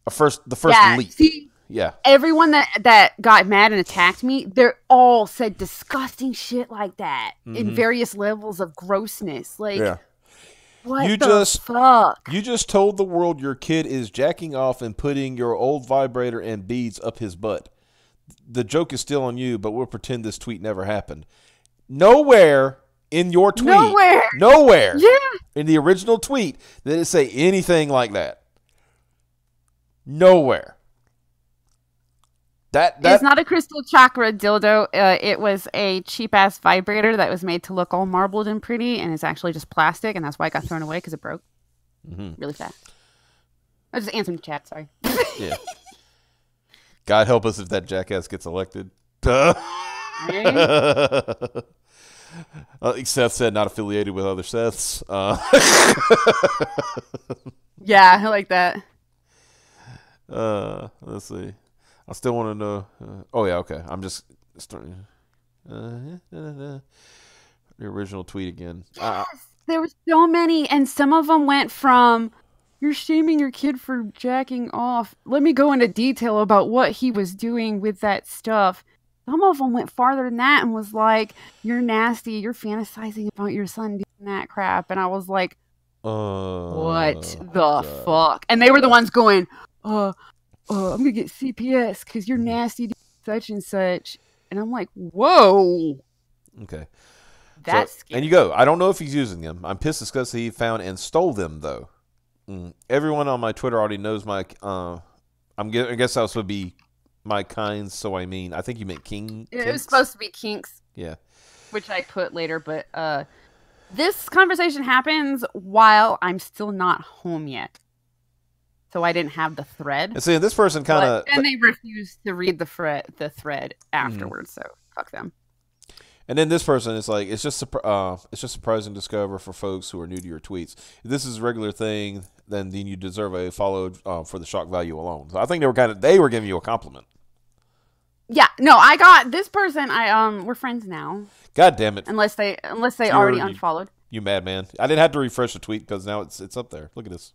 The first leap. See, yeah. Everyone that got mad and attacked me, they're all said disgusting shit like that in various levels of grossness. Like, what the fuck? You just told the world your kid is jacking off and putting your old vibrator and beads up his butt. The joke is still on you, but we'll pretend this tweet never happened. Nowhere in your tweet. Nowhere. Yeah. In the original tweet did it say anything like that. Nowhere. It's not a crystal chakra dildo. It was a cheap ass vibrator that was made to look all marbled and pretty, and it's actually just plastic, and that's why it got thrown away, because it broke really fast. I was just answering the chat. Sorry. Yeah. God help us if that jackass gets elected. Seth said not affiliated with other Seths. Yeah, I like that. Let's see. I still want to know. Oh yeah, okay. I'm just starting. The original tweet again. Yes, there were so many, and some of them went from "You're shaming your kid for jacking off. Let me go into detail about what he was doing with that stuff." Some of them went farther than that and was like, "You're nasty. You're fantasizing about your son doing that crap." And I was like, What the fuck? And they were the ones going, I'm gonna get CPS because you're nasty to such and such. And I'm like, whoa. Okay. That's scary. And you go, I don't know if he's using them. I'm pissed discussed that he found and stole them, though. Everyone on my Twitter already knows my, I guess that was supposed to be my kinds, so I mean, I think you meant king. It was supposed to be kinks. Yeah. Which I put later, but this conversation happens while I'm still not home yet. So I didn't have the thread. And see, this person kind of... And they refused to read the thread afterwards, so fuck them. And then this person is like, it's just surprising to discover for folks who are new to your tweets. If this is a regular thing, then you deserve a follow for the shock value alone. So I think they were giving you a compliment. Yeah, no, I got this person. We're friends now. God damn it! Unless they already unfollowed. You madman! I didn't have to refresh the tweet because now it's up there. Look at this.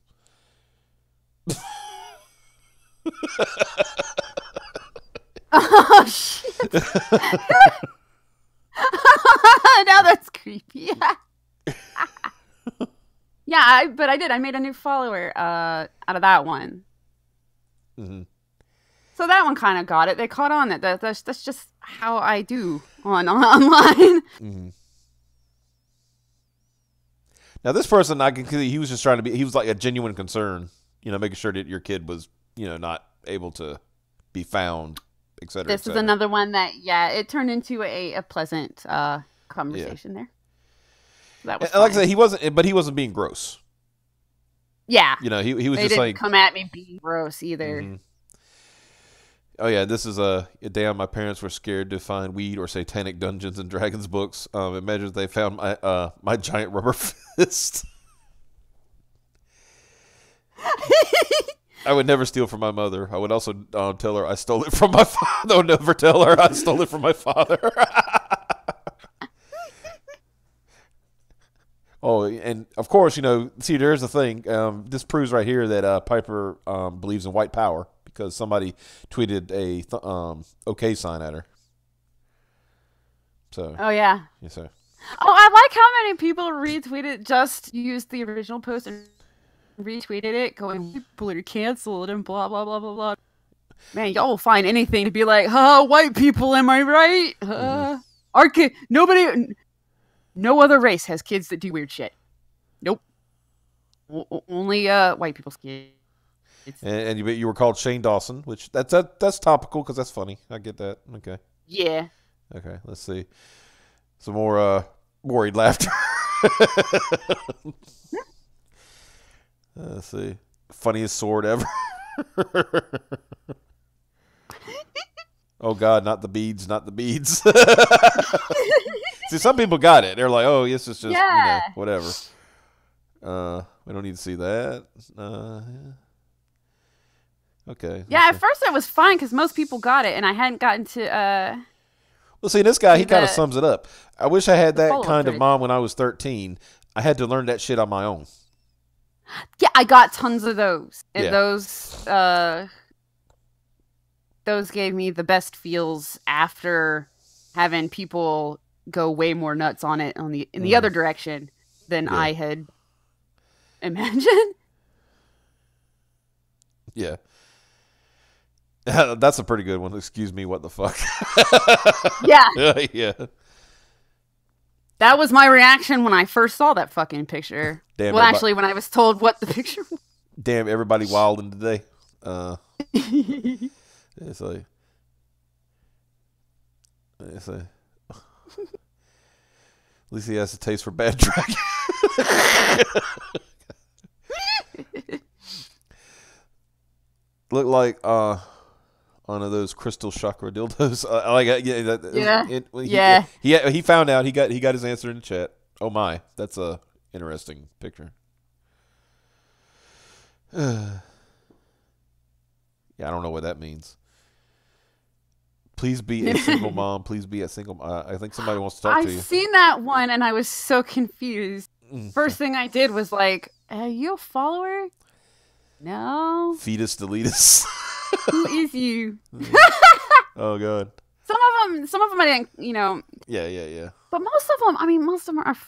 Oh shit! Now that's creepy. Yeah, but I did. I made a new follower out of that one. Mm-hmm. So that one kind of got it. They caught on that's just how I do online. Mm-hmm. Now this person, he was just trying to be. He was like a genuine concern, making sure that your kid was, not able to be found, etc. This is another one that, it turned into a pleasant conversation there. So that was like I said, he wasn't being gross. Yeah. He was they just didn't like come at me being gross either. Mm-hmm. Oh yeah, this is damn. My parents were scared to find weed or satanic Dungeons and Dragons books. Imagine if they found my giant rubber fist. I would never steal from my mother. I would also tell her I stole it from my father. I would never tell her I stole it from my father. Oh, and of course, see, there's the thing. This proves right here that Piper believes in white power because somebody tweeted a okay sign at her. So. Oh yeah. Yes, sir. Oh, I like how many people retweeted, just used the original post and retweeted it, going, people are canceled and blah blah blah blah blah. Man, y'all will find anything to be like, white people, am I right? Our kid, no other race has kids that do weird shit. Nope. Only white people's kids. And you were called Shane Dawson, which that's topical because that's funny. I get that. Okay. Yeah. Okay. Let's see. Some more worried laughter. Let's see. Funniest sword ever. Oh God, not the beads, not the beads. See, some people got it. They're like, "Oh, this is just whatever." We don't need to see that. Yeah. Okay. Yeah, at first it was fine because most people got it, and I hadn't gotten to. Well, see, this guy, he kind of sums it up. I wish I had that kind of thread. mom when I was 13. I had to learn that shit on my own. Yeah, I got tons of those, and Yeah. those gave me the best feels after having people go way more nuts on it in the other direction than I had imagined. Yeah. That's a pretty good one. Excuse me, what the fuck? Yeah. Yeah. That was my reaction when I first saw that fucking picture. Damn, well, actually, when I was told what the picture was. Damn, everybody wilding today. It's like, at least he has a taste for bad dragon. Look like one of those crystal chakra dildos. He found out. He got his answer in the chat. Oh my, that's a interesting picture. Yeah, I don't know what that means. Please be a single mom. Please be a single. I think somebody wants to talk to you. I've seen that one, and I was so confused. First thing I did was like, "Are you a follower?" No. Fetus deletus. Who is you? Oh god. Some of them I didn't, Yeah. But most of them,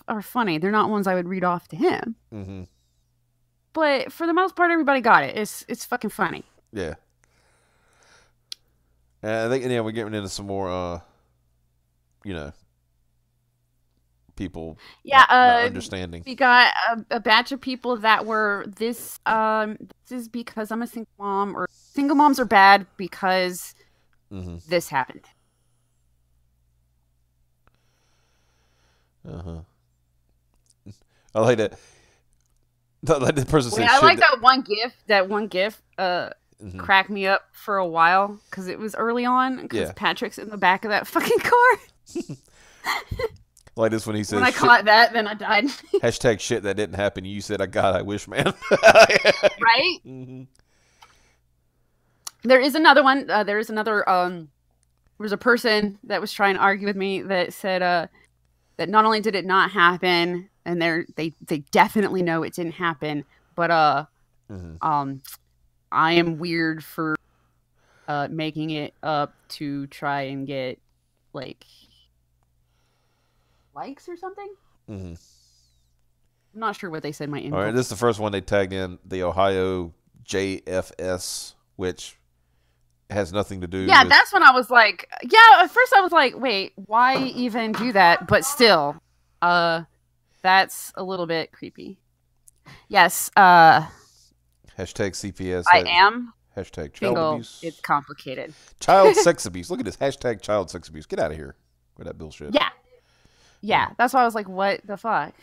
are funny. They're not ones I would read off to him. Mm-hmm. but for the most part, everybody got it. It's fucking funny. Yeah. And I think we're getting into some more, people. Yeah, not understanding. We got a batch of people that were this. This is because I'm a single mom, or single moms are bad because this happened. I like that. Like the person said. I like that one GIF. That one GIF cracked me up for a while because it was early on. Because Patrick's in the back of that fucking car. Like this when he says, when I caught that, then I died. Hashtag shit that didn't happen. You said, I wish, man. Right? Mm-hmm. There is another one. There is another. There was a person that was trying to argue with me that said that not only did it not happen, and they definitely know it didn't happen, but I am weird for making it up to try and get like likes or something. I'm not sure what they said. My All right, this is the first one they tagged in, the Ohio JFS, which has nothing to do. Yeah, with... that's when I was like, yeah. At first, I was like, wait, why even do that? But still, that's a little bit creepy. Yes. Hashtag CPS. I am. Hashtag child single. abuse. It's complicated. Child sex abuse. Look at this. Hashtag child sex abuse. Get out of here with that bullshit. Yeah. Yeah. That's why I was like, what the fuck?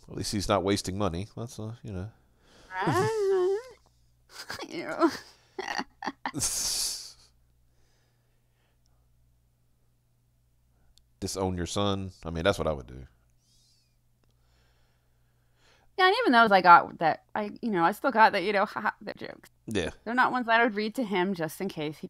At least he's not wasting money. That's Disown your son. I mean, that's what I would do. Yeah, and even those I got that, I still got that, they're jokes. Yeah. They're not ones that I would read to him just in case he.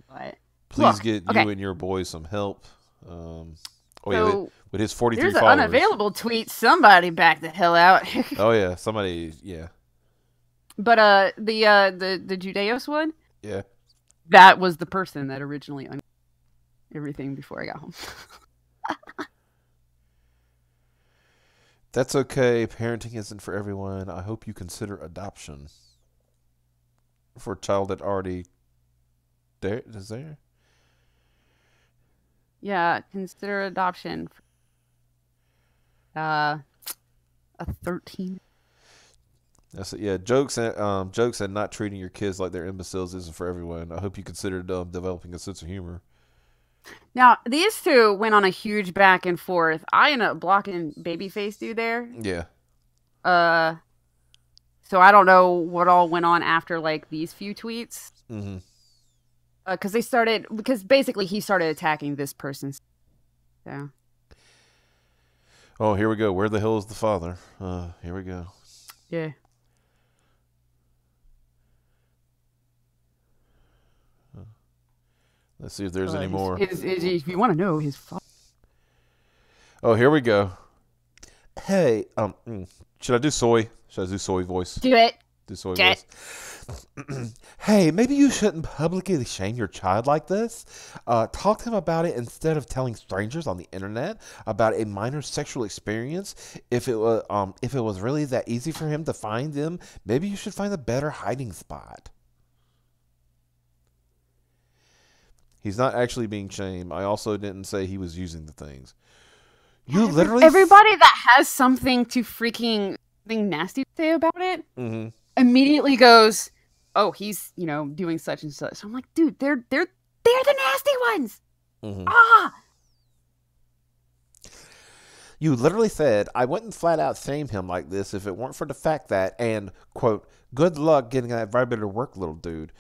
But please get you and your boy some help. With his 43 there's followers. There's an unavailable tweet. Somebody back the hell out. Oh yeah, somebody. Yeah. But the Judeos one. Yeah. That was the person that originally everything before I got home. That's okay. Parenting isn't for everyone. I hope you consider adoption for a child that already is there. Yeah, consider adoption. A 13. That's it. Yeah, jokes and not treating your kids like they're imbeciles isn't for everyone. I hope you consider developing a sense of humor. Now, these two went on a huge back and forth. I ended up blocking Babyface dude there. Yeah. So I don't know what all went on after like these few tweets. Mm-hmm. Because basically he started attacking this person. So. Oh, here we go. Where the hell is the father? Here we go. Yeah. Let's see if there's any more. If you want to know his father. Oh, here we go. Hey, should I do soy? Should I do soy voice? Do it. Do soy voice. Hey, maybe you shouldn't publicly shame your child like this. Talk to him about it instead of telling strangers on the internet about a minor sexual experience. If it was really that easy for him to find them, maybe you should find a better hiding spot. He's not actually being shamed. I also didn't say he was using the things. You literally everybody that has something to freaking nasty to say about it immediately goes, oh, he's, doing such and such. I'm like, dude, they're the nasty ones. You literally said, I wouldn't flat out shame him like this if it weren't for the fact that, and quote, good luck getting that vibrator to work, little dude.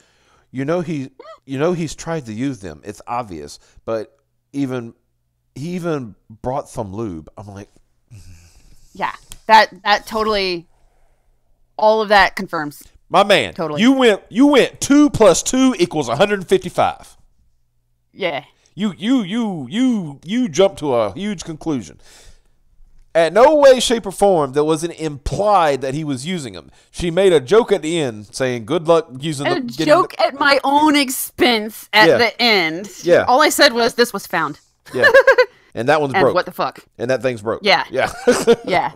He's tried to use them. It's obvious, but he even brought some lube. I'm like, yeah, that totally, all of that confirms. My man, totally. You went 2 + 2 = 155. Yeah. You jumped to a huge conclusion. At no way, shape, or form that wasn't implied that he was using them. She made a joke at the end saying, good luck using them. A joke at my own expense at the end. Yeah. All I said was, this was found. Yeah. And that one's And broke. what the fuck? And that thing's broke. Yeah. Yeah. Yeah.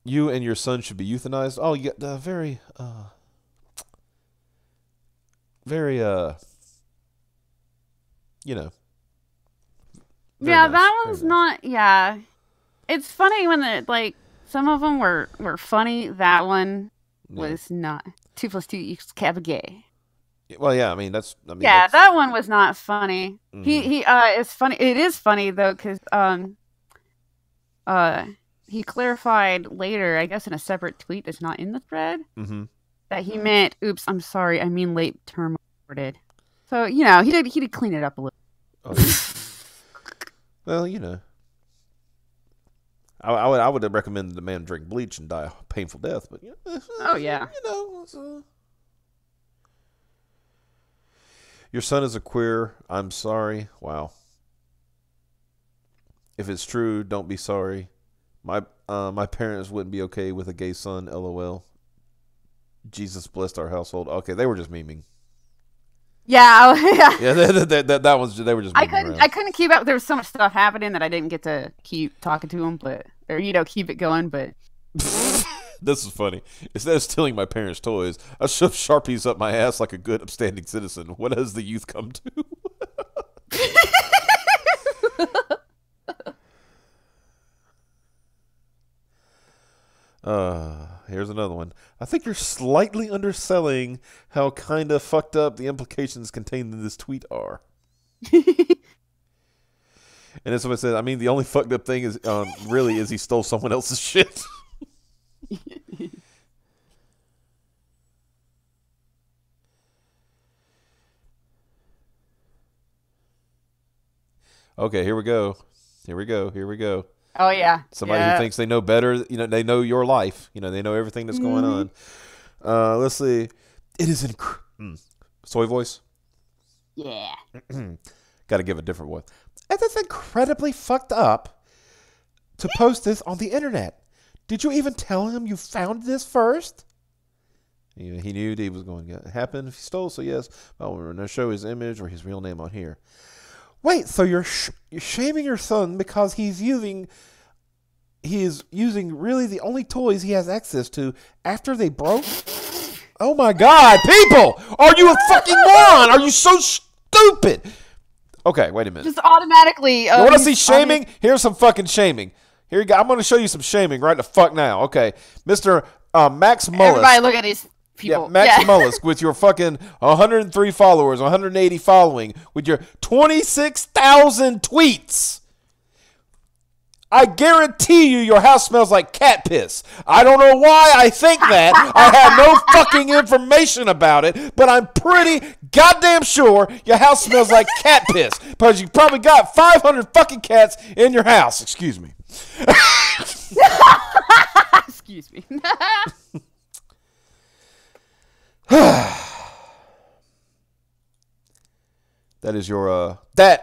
You and your son should be euthanized. Oh, yeah, very, you know. Very Yeah, nice, that very one's nice. not. Yeah, it's funny when like some of them were funny. That one was not. 2 + 2 = gay. Well, yeah, I mean, that's. Yeah, that one was not funny. Mhm. He it's funny. It is funny though, because he clarified later, I guess in a separate tweet that's not in the thread, Mm-hmm. that he meant, "Oops, I'm sorry. I mean late term aborted." So you know, he did clean it up a little. Okay. Well, you know. I would recommend the man drink bleach and die a painful death, but Oh, yeah. you know, it's, your son is a queer. I'm sorry. Wow. If it's true, don't be sorry. My parents wouldn't be okay with a gay son. LOL. Jesus blessed our household. Okay, they were just memeing. Yeah, yeah. Yeah, that was they were just. I memeing around. couldn't keep up. There was so much stuff happening that I didn't get to keep talking to him, keep it going. But This is funny. Instead of stealing my parents' toys, I shoved Sharpies up my ass like a good, upstanding citizen. What has the youth come to? Here's another one. I think you're slightly underselling how kind of fucked up the implications contained in this tweet are. And then somebody said, I mean, the only fucked up thing is really is he stole someone else's shit. Okay, here we go. Here we go. Here we go. oh yeah, Somebody who thinks they know better, they know your life. They know everything that's going on. Let's see. It is soy voice. yeah. Got to give a different voice. It is incredibly fucked up to post this on the internet. Did you even tell him you found this first? He knew he was going to happen if he stole, so yes. Well, we're going to show his image or his real name on here. Wait, so you're shaming your son because he is using really the only toys he has access to after they broke? Oh my God, people! Are you a fucking moron? Are you so stupid? Okay, wait a minute. Just automatically. You want to see shaming? Here's some fucking shaming. Here you go. I'm going to show you some shaming right the fuck now. Okay, Mr. Max Mullis. Everybody, look at these people. Yeah, Max Mullis with your fucking 103 followers, 180 following, with your 26,000 tweets. I guarantee you your house smells like cat piss. I don't know why I think that. I have no fucking information about it, but I'm pretty goddamn sure your house smells like cat piss because you probably got 500 fucking cats in your house. Excuse me. Excuse me. That is your you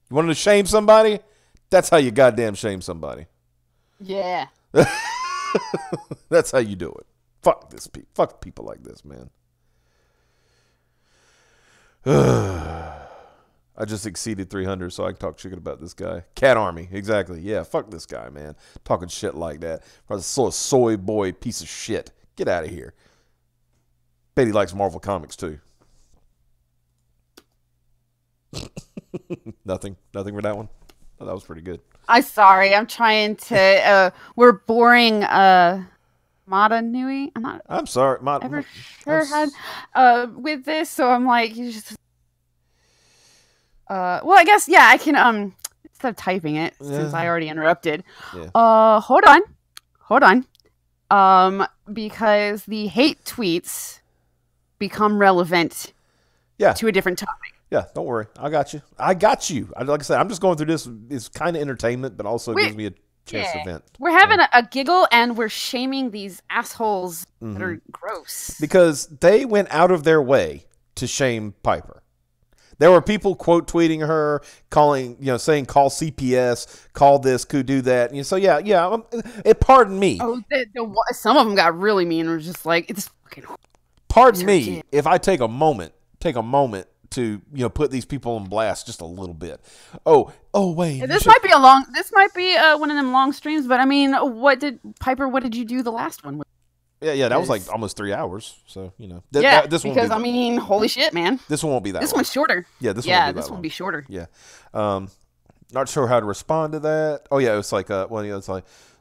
wanted to shame somebody? That's how you goddamn shame somebody. Yeah. That's how you do it. Fuck fuck people like this, man. I just exceeded 300, so I can talk shit about this guy. Cat Army, exactly. Yeah, fuck this guy, man. Talking shit like that. Soy boy piece of shit. Get out of here. Bet he likes Marvel Comics too. Nothing for that one. Oh, that was pretty good. I'm sorry. I'm trying to. We're boring. Mata Nui. I'm sorry. Ever sure had with this, so I'm like, you just. Well, I guess I can instead of typing it since I already interrupted. Yeah. Hold on. Because the hate tweets become relevant. Yeah. To a different topic. Yeah, don't worry. I got you. Like I said, I'm just going through this. It's kind of entertainment, but also gives me a chance to vent. We're having a giggle, and we're shaming these assholes that are gross. Because they went out of their way to shame Piper. There were people quote tweeting her, saying call CPS, call this, could do that. So pardon me. Oh, some of them got really mean. Were just like, it's fucking. Pardon me if I take a moment to put these people on blast just a little bit. Oh wait. This might be one of them long streams, but I mean, what did you do the last one with? Yeah, that was like almost 3 hours. So this one. Because I mean, holy shit, man. This one won't be that. This long. one's shorter. Yeah, this will be shorter. Yeah, not sure how to respond to that. Oh yeah, it's like it's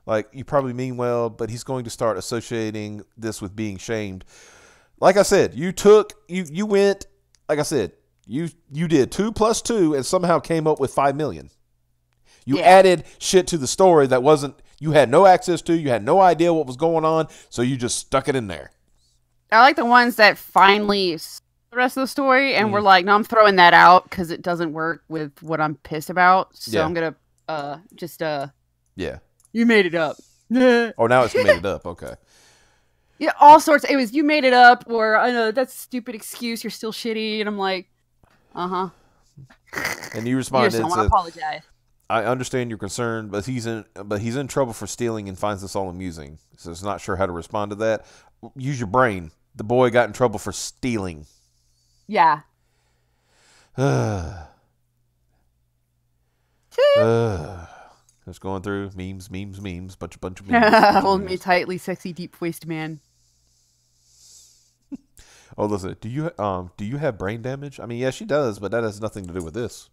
like you probably mean well, but he's going to start associating this with being shamed. Like I said, you went. Like I said, you did 2 + 2 and somehow came up with 5 million. You added shit to the story that you had no access to. You had no idea what was going on, so you just stuck it in there. I like the ones that finally saw the rest of the story and were like, no, I'm throwing that out because it doesn't work with what I'm pissed about. So I'm going to you made it up. Oh, now it's made it up. Okay. Yeah, all sorts. It was, you made it up, or I know that's a stupid excuse. You're still shitty. And I'm like, And you responded and said, apologize. I understand your concern, but he's in trouble for stealing and finds this all amusing. So he's not sure how to respond to that. Use your brain. The boy got in trouble for stealing. Yeah. Just going through memes, bunch of memes. Hold me tightly, sexy, deep-voiced man. Oh, listen. Do you have brain damage? I mean, yeah, she does, but that has nothing to do with this.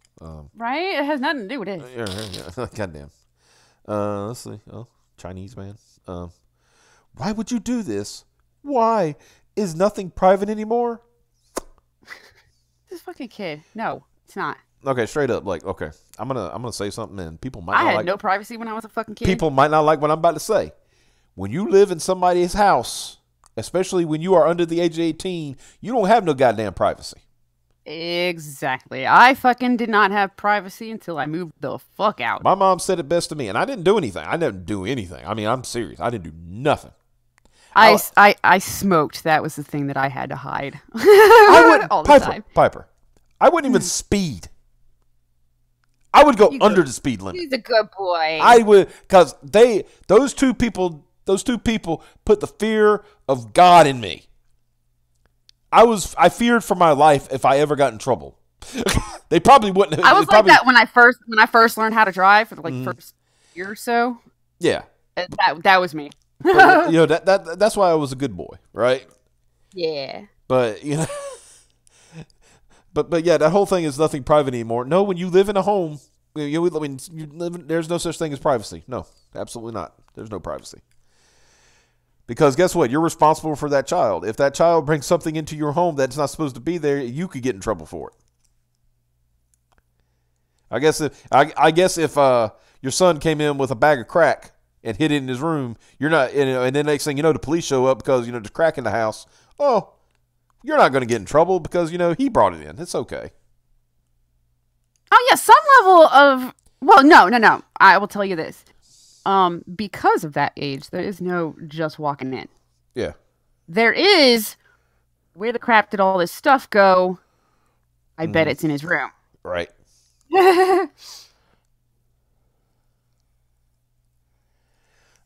Right? It has nothing to do with it. Yeah. Goddamn. Let's see. Oh, Chinese man. Why would you do this? Why? Is nothing private anymore? This fucking kid. No, it's not. Okay, straight up. Like, okay, I'm gonna say something, and people might. I had no privacy when I was a fucking kid. People might not like what I'm about to say. When you live in somebody's house, especially when you are under the age of 18, you don't have no goddamn privacy. Exactly. I fucking did not have privacy until I moved the fuck out. My mom said it best to me, and I didn't do anything. I didn't do anything. I mean, I'm serious. I didn't do nothing. I smoked. That was the thing that I had to hide. I would all the time. Piper. I wouldn't even speed. I would go under the speed limit. He's a good boy. I would, because those two people put the fear of God in me. I feared for my life if I ever got in trouble. They probably wouldn't. I was like that when I first learned how to drive for the first year or so. Yeah, that was me. But, that's why I was a good boy, right? Yeah. But but yeah, that whole thing is nothing private anymore. No, when you live in a home, there's no such thing as privacy. No, absolutely not. There's no privacy. Because guess what? You're responsible for that child. If that child brings something into your home that's not supposed to be there, you could get in trouble for it. I guess if your son came in with a bag of crack and hid it in his room, you're not. And then next thing you know, the police show up because there's crack in the house. Oh, you're not going to get in trouble because he brought it in. It's okay. Oh yeah, some level of no. I will tell you this. Because of that age, there is no just walking in. Yeah. There is, where the crap did all this stuff go? I bet it's in his room. Right.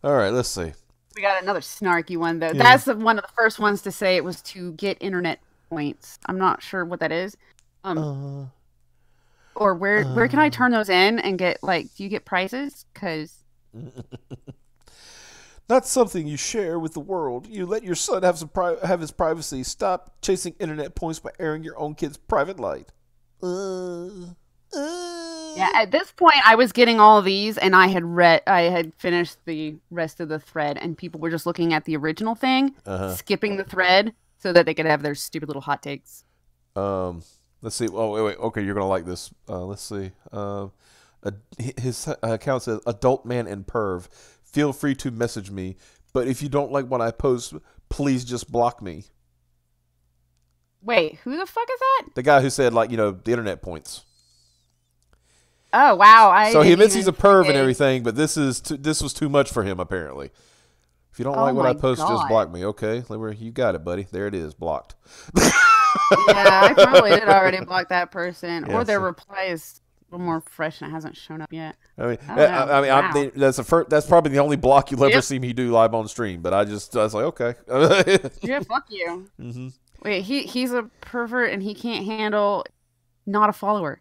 All right, let's see. We got another snarky one, though. Yeah. That's one of the first ones to say it was to get internet points. I'm not sure what that is. Or where can I turn those in and get, do you get prizes? Because... Not something you share with the world. You let your son have his privacy. Stop chasing internet points by airing your own kid's private life. Yeah, at this point, I was getting all of these, and I had finished the rest of the thread, and people were just looking at the original thing, skipping the thread, so that they could have their stupid little hot takes. Let's see. Oh, wait. Okay, you're gonna like this. Let's see. His account says, "Adult man and perv. Feel free to message me, but if you don't like what I post, please just block me." Wait, who the fuck is that? The guy who said, the internet points. Oh wow! So he admits he's a perv and everything, but this was too much for him apparently. If you don't like what I post, just block me. Okay, you got it, buddy. There it is, blocked. Yeah, I probably did already block that person, or their reply is a little more fresh and it hasn't shown up yet. That's probably the only block you'll ever see me do live on stream. But I was like, okay. Yeah, fuck you. Mm-hmm. Wait, he's a pervert and he can't handle not a follower.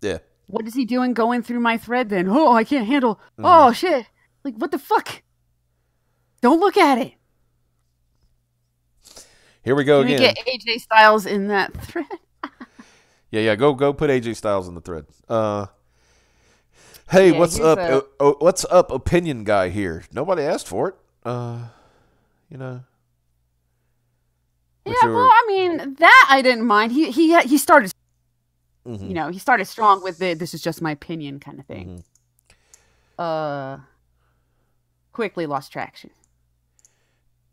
Yeah. What is he doing going through my thread then? Oh, I can't handle. Mm-hmm. Oh, shit. Like, what the fuck? Don't look at it. Here we go Can we again. get AJ Styles in that thread? Yeah. Go put AJ Styles in the thread. Hey, Yeah, what's here's up? What's up, opinion guy here? Nobody asked for it. You know. Yeah, well, I mean, that I didn't mind. He started, Mm-hmm. you know, he started strong with the "this is just my opinion" kind of thing. Mm-hmm. Quickly lost traction.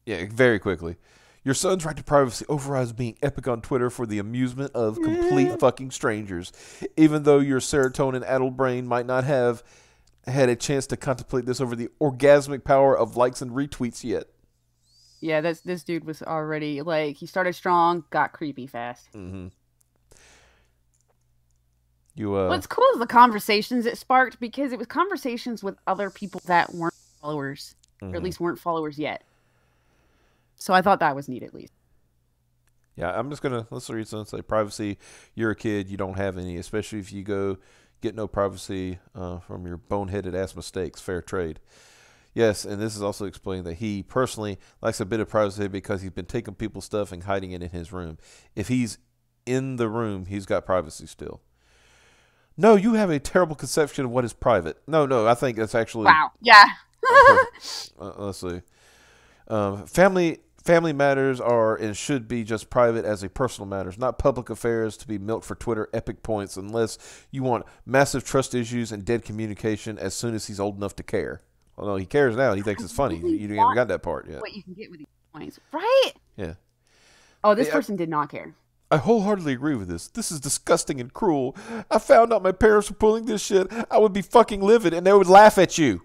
Yeah, very quickly. Your son's right to privacy overrides being epic on Twitter for the amusement of complete fucking strangers. Even though your serotonin-addled brain might not have had a chance to contemplate this over the orgasmic power of likes and retweets yet. Yeah, this dude was already, like, he started strong, got creepy fast. Mm-hmm. What's cool is the conversations it sparked, because it was conversations with other people that weren't followers, or at least weren't followers yet. So I thought that was neat, at least. Yeah, I'm just going to, let's read something, say privacy, you're a kid, you don't have any, especially if you go get no privacy from your boneheaded ass mistakes, fair trade. Yes, and this is also explaining that he personally likes a bit of privacy because he's been taking people's stuff and hiding it in his room. If he's in the room, he's got privacy still. No, you have a terrible conception of what is private. No, I think that's actually... Wow, yeah. Let's see. Family matters are and should be just private as a personal matters, not public affairs to be milked for Twitter epic points unless you want massive trust issues and dead communication as soon as he's old enough to care. Well, no, he cares now. He thinks it's funny. You haven't got that part yet. What you can get with these points, right? Yeah. Oh, this person did not care. I wholeheartely agree with this. This is disgusting and cruel. I found out my parents were pulling this shit. I would be fucking livid, and they would laugh at you.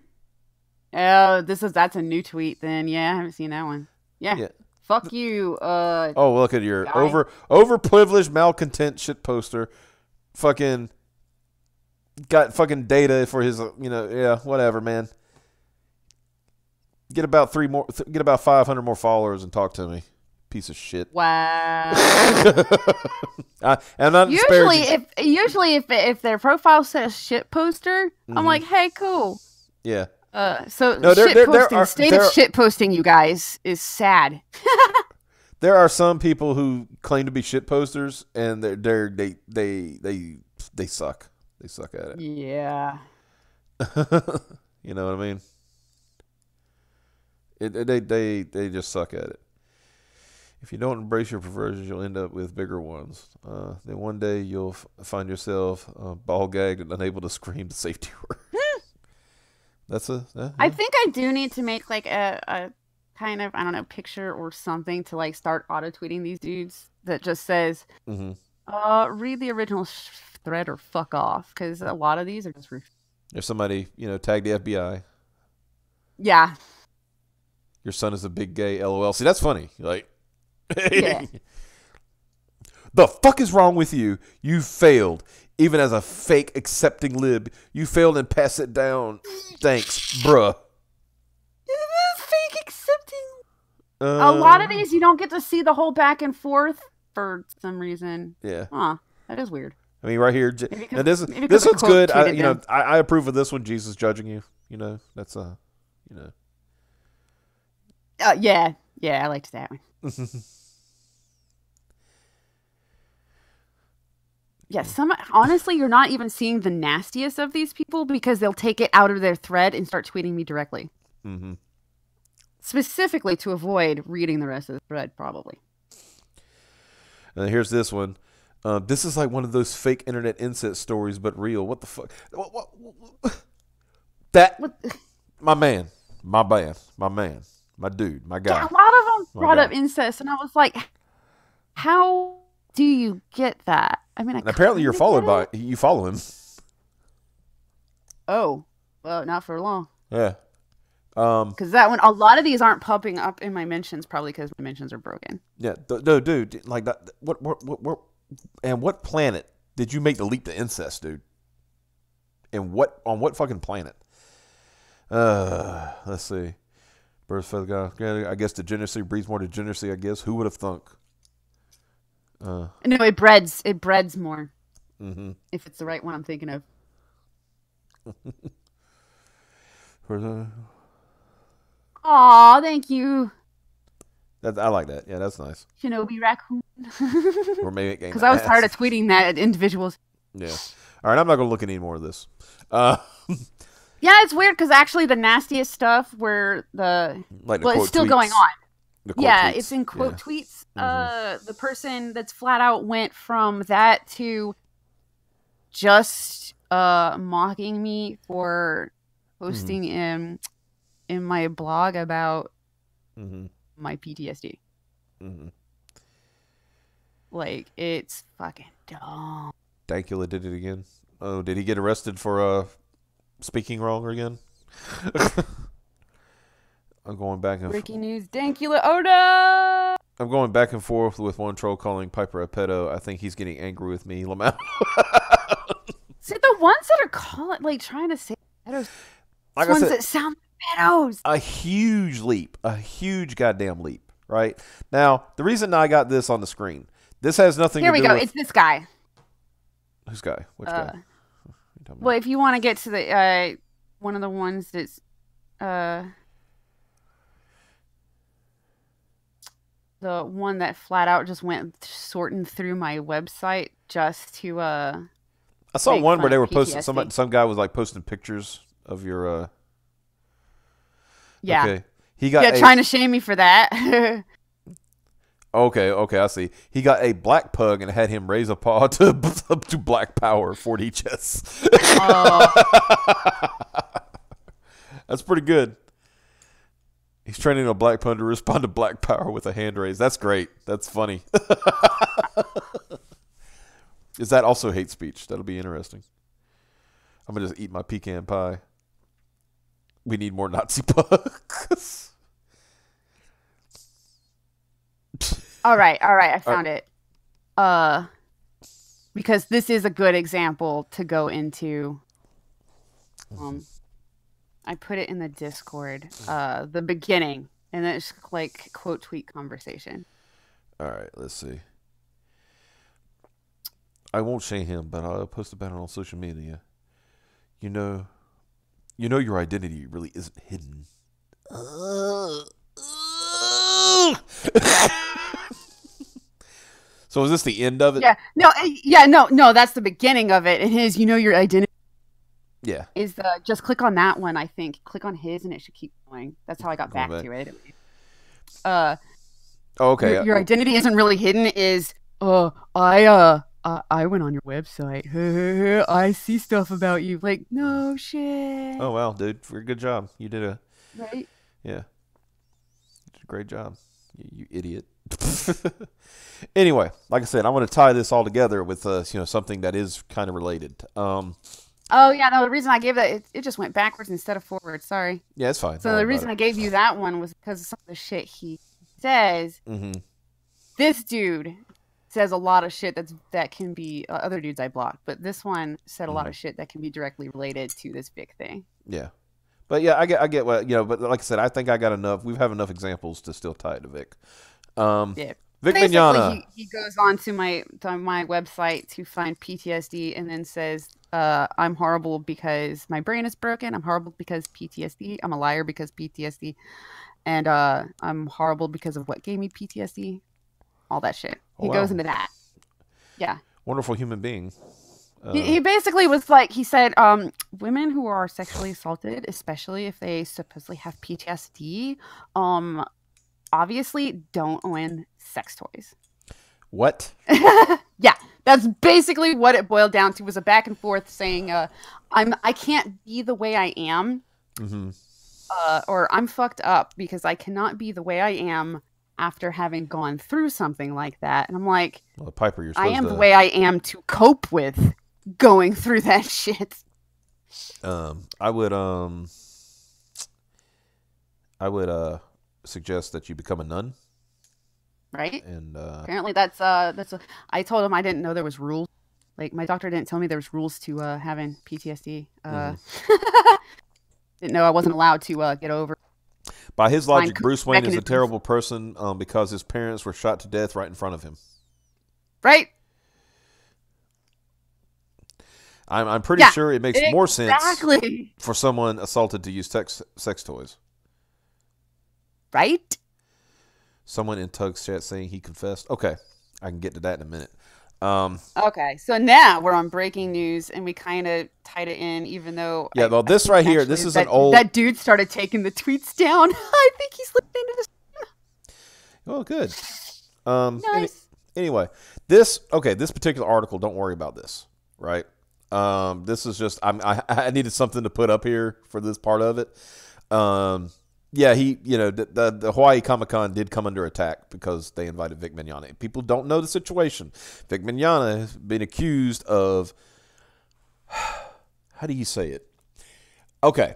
Oh, that's a new tweet then. Yeah, I haven't seen that one. Yeah. Fuck you. Oh, look at your guy. overprivileged malcontent shit poster. Fucking got fucking data for his, yeah, whatever, man. Get about 500 more followers and talk to me. Piece of shit. Wow. I'm not usually if their profile says shit poster, I'm like, hey, cool. Yeah. So no, state of shit posting, you guys, is sad. There are some people who claim to be shit posters, and they suck. They suck at it. Yeah. You know what I mean? They just suck at it. If you don't embrace your perversions, you'll end up with bigger ones. Then one day you'll find yourself ball gagged and unable to scream the safety word. I think I do need to make like a kind of, I don't know, picture or something to like start auto tweeting these dudes that just says, read the original thread or fuck off, because a lot of these are just. If somebody tagged the FBI. Yeah. Your son is a big gay LOL. See, that's funny. Like, yeah. The fuck is wrong with you? You failed. Even as a fake accepting lib, you failed and pass it down. Thanks, bruh. Fake accepting. A lot of these you don't get to see the whole back and forth for some reason. Yeah. Huh. That is weird. I mean, right here, and this one's good. I approve of this one. Jesus judging you. That's Yeah, I liked that one. Yeah, honestly, you're not even seeing the nastiest of these people because they'll take it out of their thread and start tweeting me directly. Mm-hmm. Specifically to avoid reading the rest of the thread, probably. And here's this one. This is like one of those fake internet incest stories, but real. What the fuck? My man, my dude, my guy. Yeah, a lot of them brought up incest, and I was like, how do you get that? I mean, apparently you follow him. Oh, well, not for long. Yeah. Because that one, a lot of these aren't popping up in my mentions, probably because my mentions are broken. Yeah, no, dude, like that. What planet did you make the leap to incest, dude? And on what fucking planet? Let's see. Birth feather guy. I guess degeneracy breeds more degeneracy. I guess who would have thunk? No, it breeds more. Mm-hmm. If it's the right one I'm thinking of. For the Aw, thank you, I like that. Yeah, that's nice. Shinobi Raccoon. Or maybe Because I was tired of tweeting that at individuals. Yeah. All right, I'm not going to look at any more of this. Yeah, it's weird because actually the nastiest stuff where Like the well, quote it's still tweets. going on. The quote Yeah, tweets. it's in quote Yeah. tweets. The person that's flat out went from that to just mocking me for posting in my blog about Mm-hmm. my PTSD. Mm-hmm. Like, it's fucking dumb. Dankula did it again. Oh, did he get arrested for speaking wrong again? I'm going back and Breaking news, Dankula Oda! I'm going back and forth with one troll calling Piper a pedo. I think he's getting angry with me, Lamau. See, the ones that are calling, like, trying to say pedos, Like ones I said, that sound like pedos. a huge leap, a huge goddamn leap, right? Now, the reason I got this on the screen, this has nothing Here to we do go. with... It's this guy. Whose guy? Which guy? What are you talking about? Well, if you want to get to the one of the ones that's the one that flat out just went sorting through my website just to I saw make one where fun they of were posting, PTSD. some guy was like posting pictures of your... yeah. Okay. He got Yeah, trying to shame me for that. Okay, I see. He got a black pug and had him raise a paw to Black Power 4D chess. That's pretty good. He's training a black pug to respond to Black Power with a hand raise. That's great. That's funny. Is that also hate speech? That'll be interesting. I'm going to just eat my pecan pie. We need more Nazi pugs. All right, I found it. Because this is a good example to go into. I put it in the Discord, the beginning, and then it's like quote tweet conversation. All right, let's see. I won't shame him, but I'll post about it on social media. You know your identity really isn't hidden. So is this the end of it? No, that's the beginning of it. And his, your identity Yeah. is just click on that one. I think click on his, and it should keep going. That's how I got back to it. Oh, okay. Your identity isn't really hidden. Is I went on your website. I see stuff about you. Like, no shit. Oh wow, dude, good job. You did Right? You did a great job. You idiot. Anyway, like I said, I want to tie this all together with something that is kind of related. Oh yeah, no. The reason I gave that it just went backwards instead of forward. Sorry. Yeah, it's fine. So the reason I gave you that one was because of some of the shit he says. Mm-hmm. This dude says a lot of shit that can be other dudes I blocked, but this one said a lot of shit that can be directly related to this big thing. Yeah, but yeah, I get what But like I said, I think I got enough. We have enough examples to still tie it to Vic. Yeah. Vic Basically, Mignogna. he goes on to my website to find PTSD and then says, I'm horrible because my brain is broken. I'm horrible because PTSD. I'm a liar because PTSD. And I'm horrible because of what gave me PTSD. All that shit. Oh, He wow. goes into that. Yeah. Wonderful human being. He basically was like, he said, women who are sexually assaulted, especially if they supposedly have PTSD, obviously don't own sex toys. What? Yeah, that's basically what it boiled down to, was a back and forth saying, I can't be the way I am, or I'm fucked up because I cannot be the way I am after having gone through something like that. And I'm like, Well, Piper, you're I supposed am to. the way I am to cope with going through that shit. I would suggest that you become a nun. Right? And Apparently I told him I didn't know there was rules. Like, my doctor didn't tell me there was rules to having PTSD. Didn't know I wasn't allowed to get over. by his logic, Find Bruce Wayne is a mechanisms. terrible person because his parents were shot to death right in front of him. Right? I'm pretty sure it makes more sense Exactly. for someone assaulted to use sex toys. Right? Someone in Tug's chat saying he confessed. Okay, I can get to that in a minute. Okay, so now we're on breaking news, and we kind of tied it in, even though well, this right here, this is an old. That dude started taking the tweets down. I think he's listening to this. Oh, good. Nice. Anyway, this particular article. Don't worry about this, right? This is just I needed something to put up here for this part of it. Yeah, the Hawaii Comic-Con did come under attack because they invited Vic Mignogna. People don't know the situation. Vic Mignogna has been accused of, how do you say it? Okay.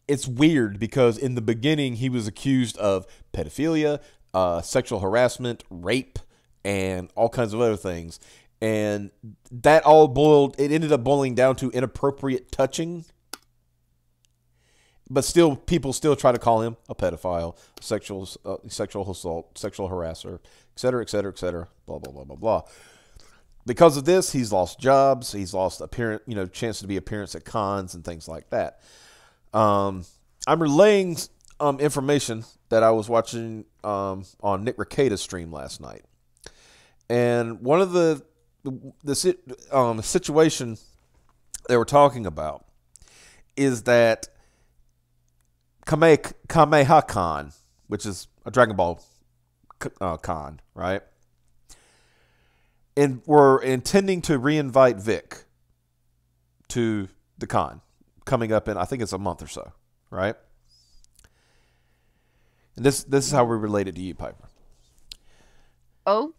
It's weird because in the beginning he was accused of pedophilia, sexual harassment, rape, and all kinds of other things. And that it ended up boiling down to inappropriate touching. But still, people still try to call him a pedophile, sexual assault, sexual harasser, et cetera, et cetera, et cetera, blah, blah, blah, blah, blah. Because of this, he's lost jobs. He's lost chance to be appearance at cons and things like that. I'm relaying information that I was watching on Nick Rekieta's stream last night. And one of the situation they were talking about is that Kamehameha Con, which is a Dragon Ball con, right? And we're intending to reinvite Vic to the con coming up in, I think it's a month or so, right? And this is how we relate it to you, Piper. Oh?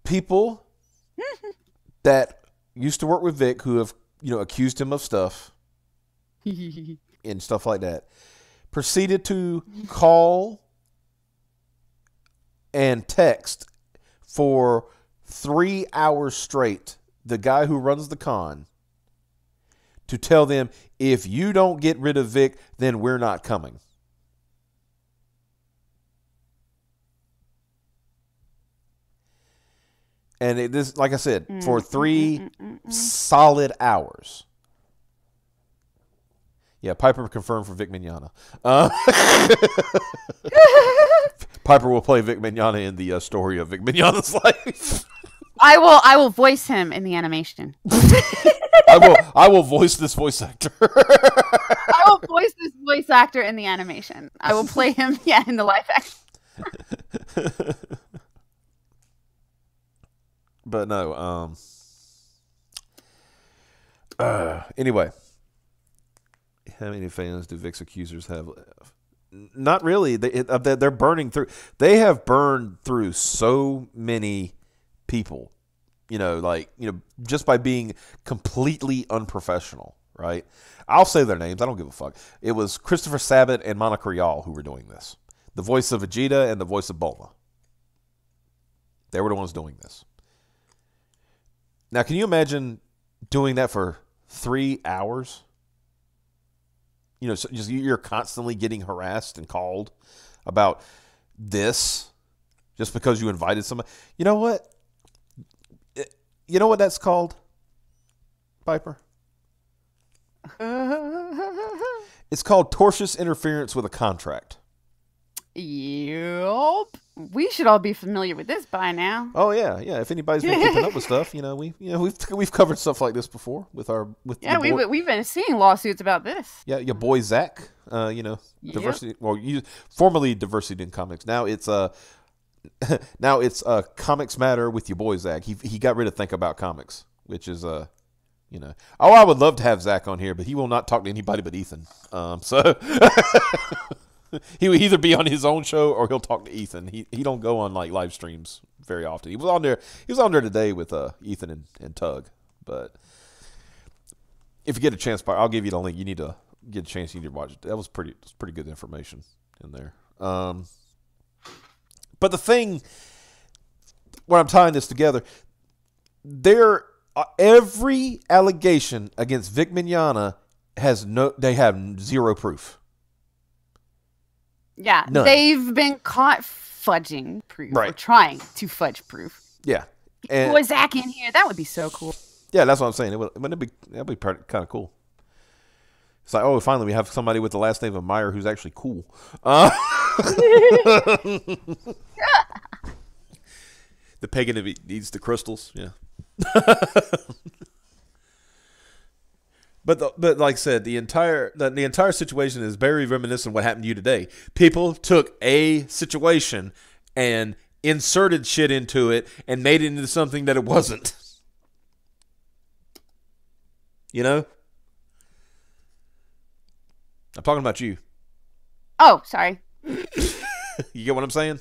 People that used to work with Vic who have, accused him of stuff and stuff like that, proceeded to call and text for 3 hours straight the guy who runs the con to tell them, if you don't get rid of Vic, then we're not coming. And this, like I said, for 3 solid hours. Yeah, Piper confirmed for Vic Mignogna. Piper will play Vic Mignogna in the story of Vic Mignogna's life. I will voice him in the animation. I will voice this voice actor. I will voice this voice actor in the animation. I will play him, in the live action. But no, anyway. How many fans do Vic's accusers have? Not really. They're burning through. They have burned through so many people, just by being completely unprofessional, right? I'll say their names. I don't give a fuck. It was Christopher Sabat and Monica Rial who were doing this. The voice of Vegeta and the voice of Bulma. They were the ones doing this. Now, can you imagine doing that for 3 hours? So you're constantly getting harassed and called about this just because you invited somebody. You know what? You know what that's called, Piper? It's called tortious interference with a contract. Yup. We should all be familiar with this by now. Oh yeah. If anybody's been keeping up with stuff, we've covered stuff like this before we've been seeing lawsuits about this. Yeah, your boy Zach. Diversity. Well, formerly Diversity in Comics. Now it's Comics Matter with your boy Zach. He got rid of Think About Comics, which is I would love to have Zach on here, but he will not talk to anybody but Ethan. So. He would either be on his own show or he'll talk to Ethan. He don't go on like live streams very often. He was on there today with Ethan and Tug. But if you get a chance, I'll give you the link. You need to get a chance. You need to watch it. That was pretty good information in there. But the thing, when I'm tying this together, every allegation against Vic Mignogna they have zero proof. Yeah, None. They've been caught fudging proof, right? Or trying to fudge proof. Yeah, Boy, Zach in here, that would be so cool. Yeah, that's what I'm saying. That'd be kind of cool. It's like, oh, finally we have somebody with the last name of Meyer who's actually cool. The pagan that eats the crystals, yeah. But like I said, the entire situation is very reminiscent of what happened to you today. People took a situation and inserted shit into it and made it into something that it wasn't. You know? I'm talking about you. Oh, sorry. You get what I'm saying?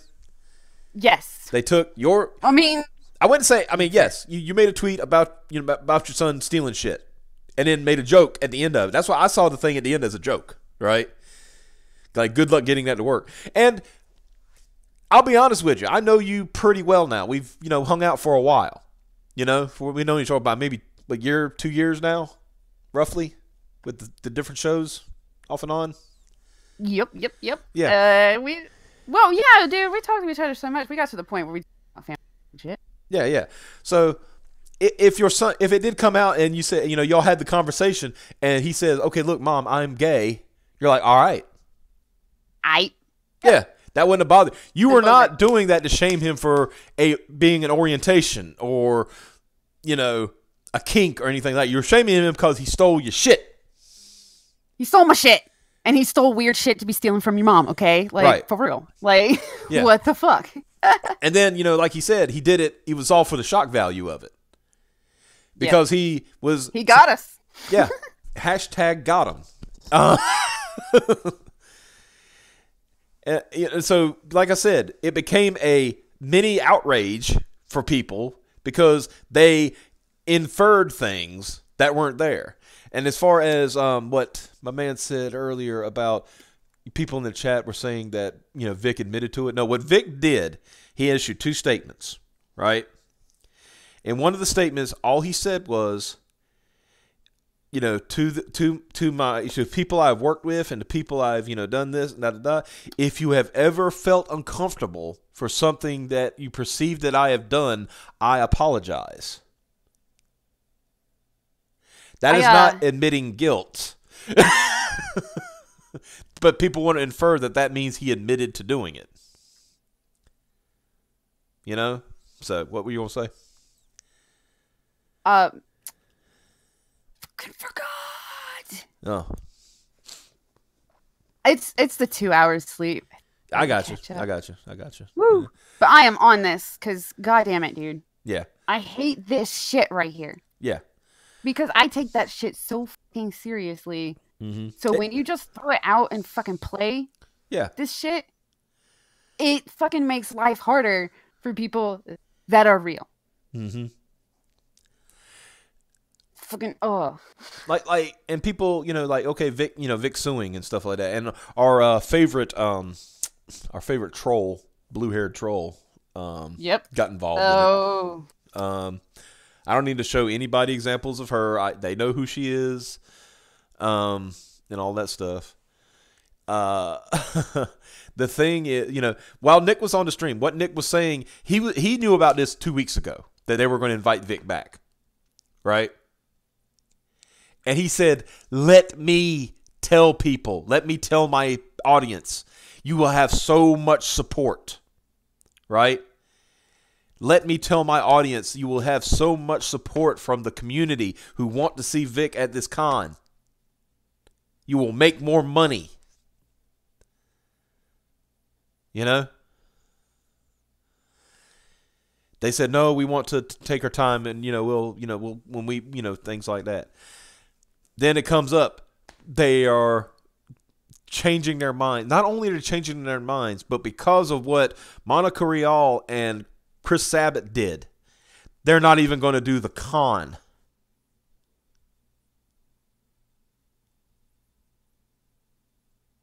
Yes. They took your... I mean... yes. You made a tweet about your son stealing shit. And then made a joke at the end of it. That's why I saw the thing at the end as a joke, right? Like, good luck getting that to work. And I'll be honest with you. I know you pretty well now. We've, hung out for a while. We've known each other about maybe a year, 2 years now, roughly, with the different shows off and on. Yep. Yeah. Dude, we talked to each other so much. We got to the point where we family shit. Yeah. So if your son, if it did come out and you said, y'all had the conversation and he says, okay, look, Mom, I'm gay. You're like, all right. Yeah. That wouldn't have bothered you. Were not doing that to shame him for being an orientation or, a kink or anything like that. You're shaming him because he stole your shit. He stole my shit. And he stole weird shit to be stealing from your mom, okay? Like, right. For real. Like, yeah. What the fuck? And then, like he said, he did it. It was all for the shock value of it. Because he got us. Yeah. Hashtag got him. And so, like I said, it became a mini outrage for people because they inferred things that weren't there. And as far as what my man said earlier about people in the chat were saying that, Vic admitted to it. No, what Vic did, he issued 2 statements, right? And one of the statements, all he said was, to people I've worked with and the people I've, done this, if you have ever felt uncomfortable for something that you perceive that I have done, I apologize. That is not admitting guilt. But people want to infer that means he admitted to doing it. So what were you going to say? Forgot. Oh. It's the 2 hours sleep. I got you. Woo. Yeah. But I am on this because, goddamn it, dude. Yeah. I hate this shit right here. Yeah. Because I take that shit so fucking seriously. Mm-hmm. So when you just throw it out and fucking play this shit, it fucking makes life harder for people that are real. Mm-hmm. Fucking like and people, okay, Vic, Vic suing and stuff like that. And our favorite troll, blue-haired troll, got involved in it. I don't need to show anybody examples of her. They know who she is, and all that stuff. The thing is, while Nick was on the stream, what Nick was saying, he knew about this 2 weeks ago, that they were going to invite Vic back, right? And he said, let me tell people, let me tell my audience, you will have so much support, right? Let me tell my audience, you will have so much support from the community who want to see Vic at this con. You will make more money. They said, no, we want to take our time and, we'll when we, things like that. Then it comes up. They are changing their mind. Not only are they changing their minds, but because of what Monica Rial and Chris Sabat did, they're not even going to do the con.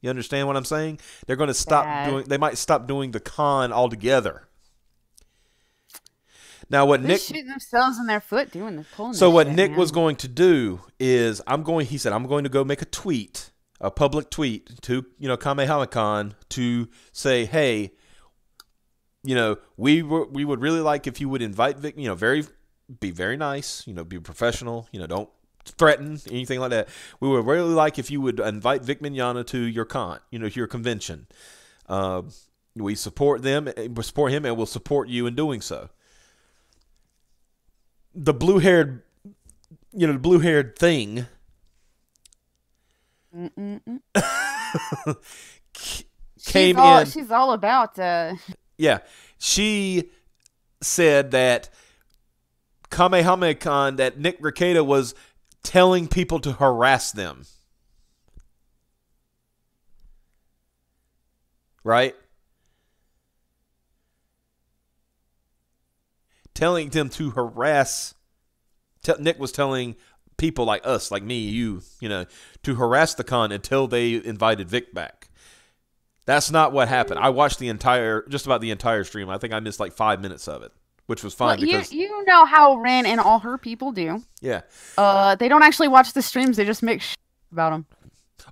You understand what I'm saying? They're going to stop they might stop doing the con altogether. Now what Nick shooting themselves in their foot doing this pulling. So what shit, Nick man. was going to do is he said I'm going to go make a public tweet to, Kamehameha to say, hey, we would really like if you would invite Vic, very be very nice, be professional, don't threaten, anything like that. We would really like if you would invite Vic Mignogna to your to your convention. We support them, we support him, and we'll support you in doing so. The blue-haired thing came in. She's all about. Yeah, she said that Kamehameha that Nick Rekieta was telling people to harass them. Right? Telling them to harass. Nick was telling people like us, like me, you, to harass the con until they invited Vic back. That's not what happened. I watched just about the entire stream. I think I missed like 5 minutes of it, which was fine because you know how Ren and all her people do. Yeah. They don't actually watch the streams. They just make about them.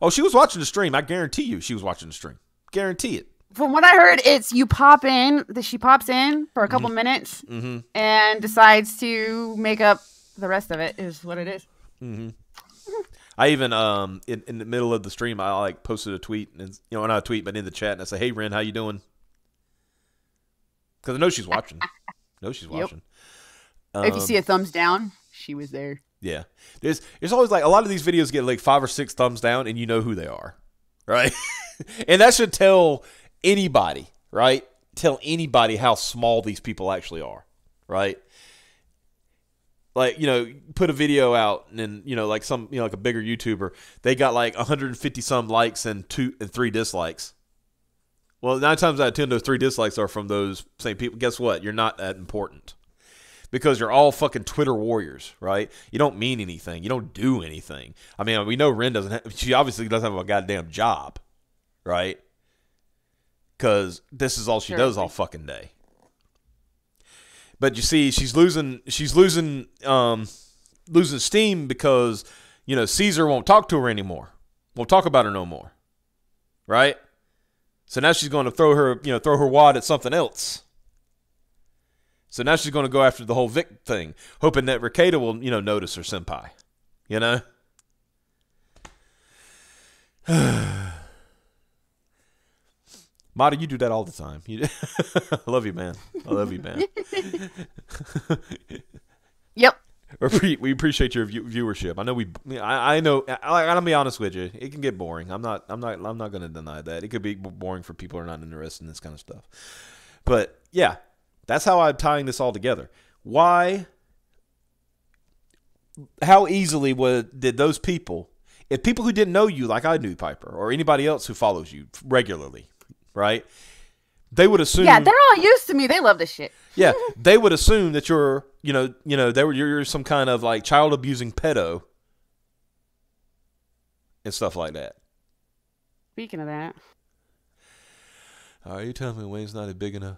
Oh, she was watching the stream. I guarantee you, she was watching the stream. Guarantee it. From what I heard, it's you pop in. She pops in for a couple minutes and decides to make up the rest of it. Is what it is. Mm-hmm. I even in the middle of the stream, I like posted a tweet, and not a tweet, but in the chat, and I said, "Hey, Ren, how you doing?" Because I know she's watching. Watching. If you see a thumbs down, she was there. Yeah, there's always like a lot of these videos get like 5 or 6 thumbs down, and you know who they are, right? And that should tell anybody, right? Tell anybody how small these people actually are, right? Like, put a video out and then, like some, like a bigger YouTuber, they got like 150 some likes and 2 and 3 dislikes. Well, 9 times out of 10, those 3 dislikes are from those same people. Guess what? You're not that important because you're all fucking Twitter warriors, right? You don't mean anything. You don't do anything. I mean, we know Ren she obviously doesn't have a goddamn job, right? Because this is all she does all fucking day. But you see, she's losing steam because, Caesar won't talk to her anymore. Won't talk about her no more. Right? So now she's going to throw her wad at something else. So now she's going to go after the whole Vic thing, hoping that Rekieta will, notice her senpai. Mata, you do that all the time. I love you, man. I love you, man. Yep. We appreciate your viewership. I know I know. I'll be honest with you. It can get boring. I'm not going to deny that. It could be boring for people who are not interested in this kind of stuff. But yeah, that's how I'm tying this all together. Why? How easily did those people, if people who didn't know you like I knew Piper or anybody else who follows you regularly, right? They would assume. Yeah, they're all used to me. They love this shit. Yeah, they would assume that you're, you're some kind of like child abusing pedo and stuff like that. Speaking of that, are you telling me Wayne's not big enough?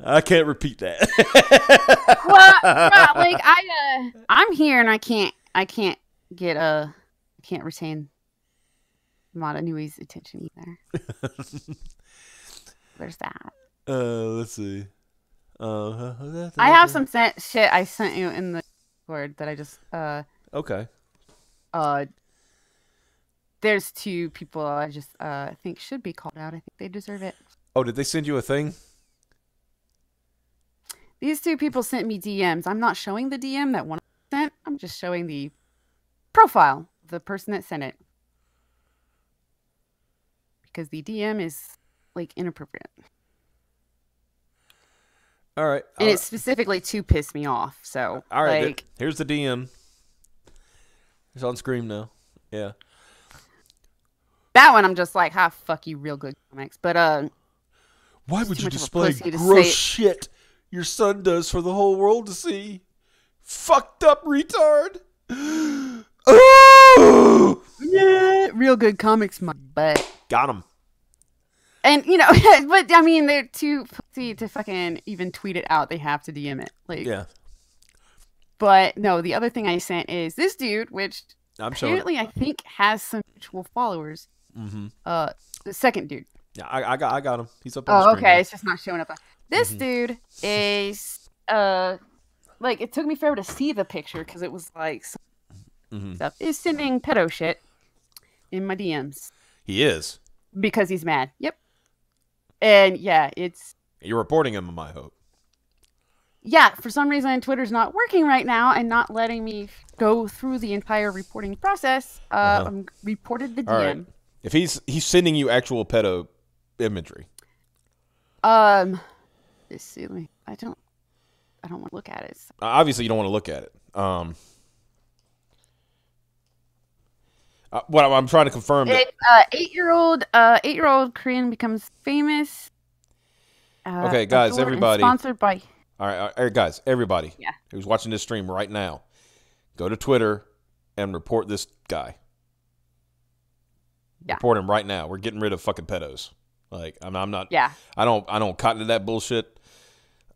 I can't repeat that. Well, like I'm here and I can't retain Mata Nui's attention either. There's that. Let's see. I have some shit I sent you in the Discord that I just okay. There's 2 people I just think should be called out. I think they deserve it. Oh, did they send you a thing? These 2 people sent me DMs. I'm not showing the DM that one sent. I'm just showing the profile of the person that sent it. Because the DM is, like, inappropriate. All right. And it's specifically to piss me off. So, all right. like, here's the DM. It's on screen now. Yeah. That one I'm just like, fuck you, real good comics. But, why would you display gross shit your son does for the whole world to see? Fucked up retard. Oh! Yeah, real good comics, my butt. Got him. And, but I mean, they're too pussy to fucking even tweet it out. They have to DM it. Like, yeah. But no, the other thing I sent is this dude, which I'm showing. apparently I think has some mutual followers. Mm-hmm. The second dude. Yeah, I got him. He's up on the Oh, screen okay. now. It's just not showing up. This dude is like it took me forever to see the picture because it was like stuff is sending pedo shit in my DMs He is. because he's mad. Yep. And yeah, it's You're reporting him, I hope. for some reason Twitter's not working right now and not letting me go through the entire reporting process. I'm reported the DM. All right. If he's sending you actual pedo imagery. Let's see. I don't want to look at it. Obviously, you don't want to look at it. What I'm trying to confirm that. It's 8-year-old Korean becomes famous. Okay, guys, adored and everybody. Sponsored by. All right, guys, everybody Yeah. who's watching this stream right now, go to Twitter and report this guy. Yeah. Report him right now. We're getting rid of fucking pedos. Like I'm not. Yeah. I don't cotton to that bullshit.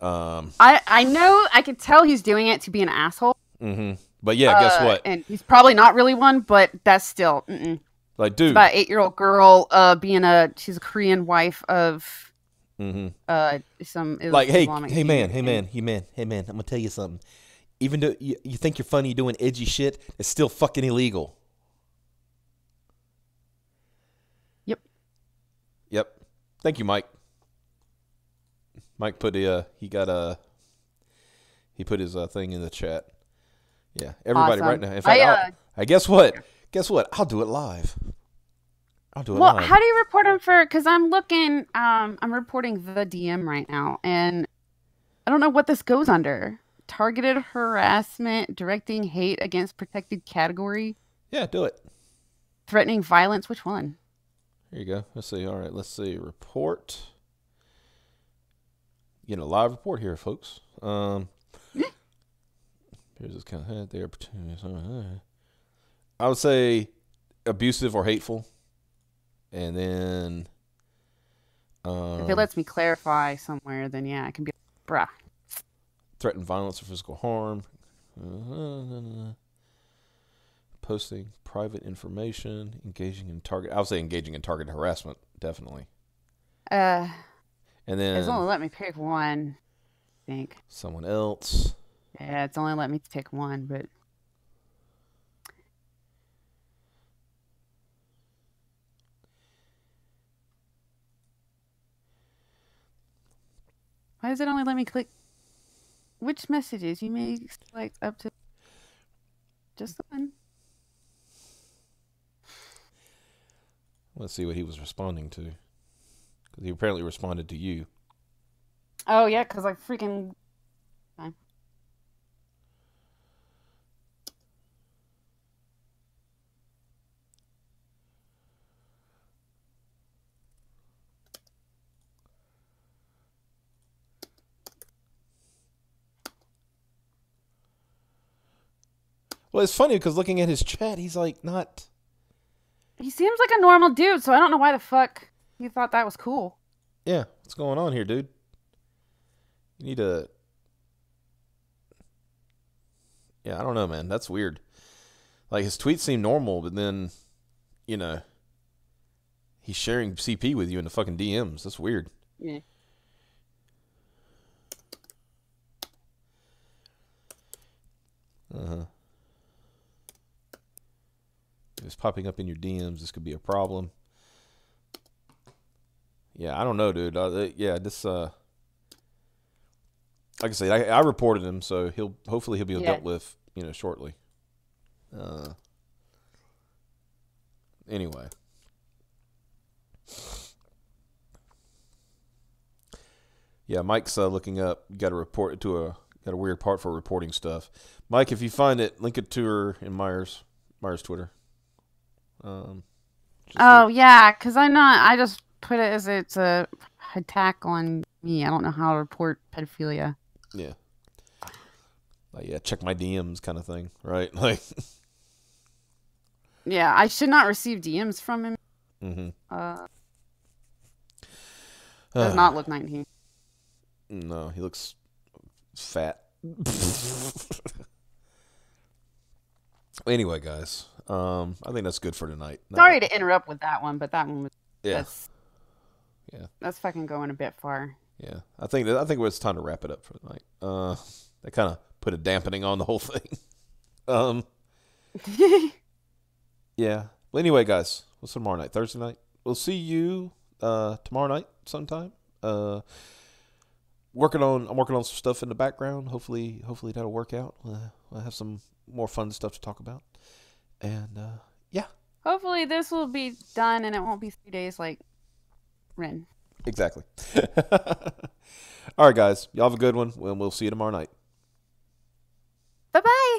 I know. I can tell he's doing it to be an asshole. Mm-hmm. But yeah, guess what? And he's probably not really one, but that's still. Like, dude. It's about 8-year-old girl. She's a Korean wife of. Mm-hmm. Some Like, Islamic hey man. dude. I'm gonna tell you something. Even though you think you're funny doing edgy shit, it's still fucking illegal. Yep. Thank you, Mike. Mike put he put his thing in the chat. Yeah, everybody Awesome. right now. In fact, I guess what? Guess what? I'll do it live. Well, how do you report them for? Because I'm looking. I'm reporting the DM right now, and I don't know what this goes under. Targeted harassment, directing hate against protected category, Yeah, do it. threatening violence. Which one? Here you go. Let's see. All right, let's see. Report. Getting a live report here, folks. Here's this kind of head there. I would say abusive or hateful. And then If it lets me clarify somewhere, then yeah, I can be bruh. threaten violence or physical harm. Posting private information, engaging in target. I would say engaging in targeted harassment, definitely. And then It's only let me pick one, I think. someone else. Yeah, it's only let me pick one, but why does it only let me click which messages? You may select up to just the one. Let's see what he was responding to. Because he apparently responded to you. Oh yeah, because I freaking. Well, it's funny because looking at his chat, he's like not. He seems like a normal dude, so I don't know why the fuck you thought that was cool. Yeah, what's going on here, dude? You need to. Yeah, I don't know, man. That's weird. Like, his tweets seem normal, but then, you know, he's sharing CP with you in the fucking DMs. That's weird. Yeah. Uh-huh. If it's popping up in your DMs, this could be a problem. Yeah, I don't know, dude. Like I said, I reported him, so hopefully he'll be dealt with, shortly. Anyway. Yeah, Mike's looking up. Got a weird part for reporting stuff. Mike, if you find it, link it to her in Myers Twitter. Yeah, because I just put it as it's a attack on me. I don't know how to report pedophilia. Yeah. Check my DMs kind of thing, right? Like. Yeah, I should not receive DMs from him. Mm-hmm. Does not look 19. No, he looks fat. Anyway, guys, I think that's good for tonight. Sorry to interrupt with that one, but that one was Yeah. that's fucking going a bit far. Yeah, I think it's time to wrap it up for the night. That kind of put a dampening on the whole thing. Yeah. Well, anyway, guys, what's tomorrow night? Thursday night. We'll see you tomorrow night sometime. I'm working on some stuff in the background. Hopefully that'll work out. We'll have some more fun stuff to talk about. And yeah, Hopefully this will be done and it won't be 3 days like Ren. exactly. All right, guys, y'all have a good one. We'll see you tomorrow night. Bye-bye.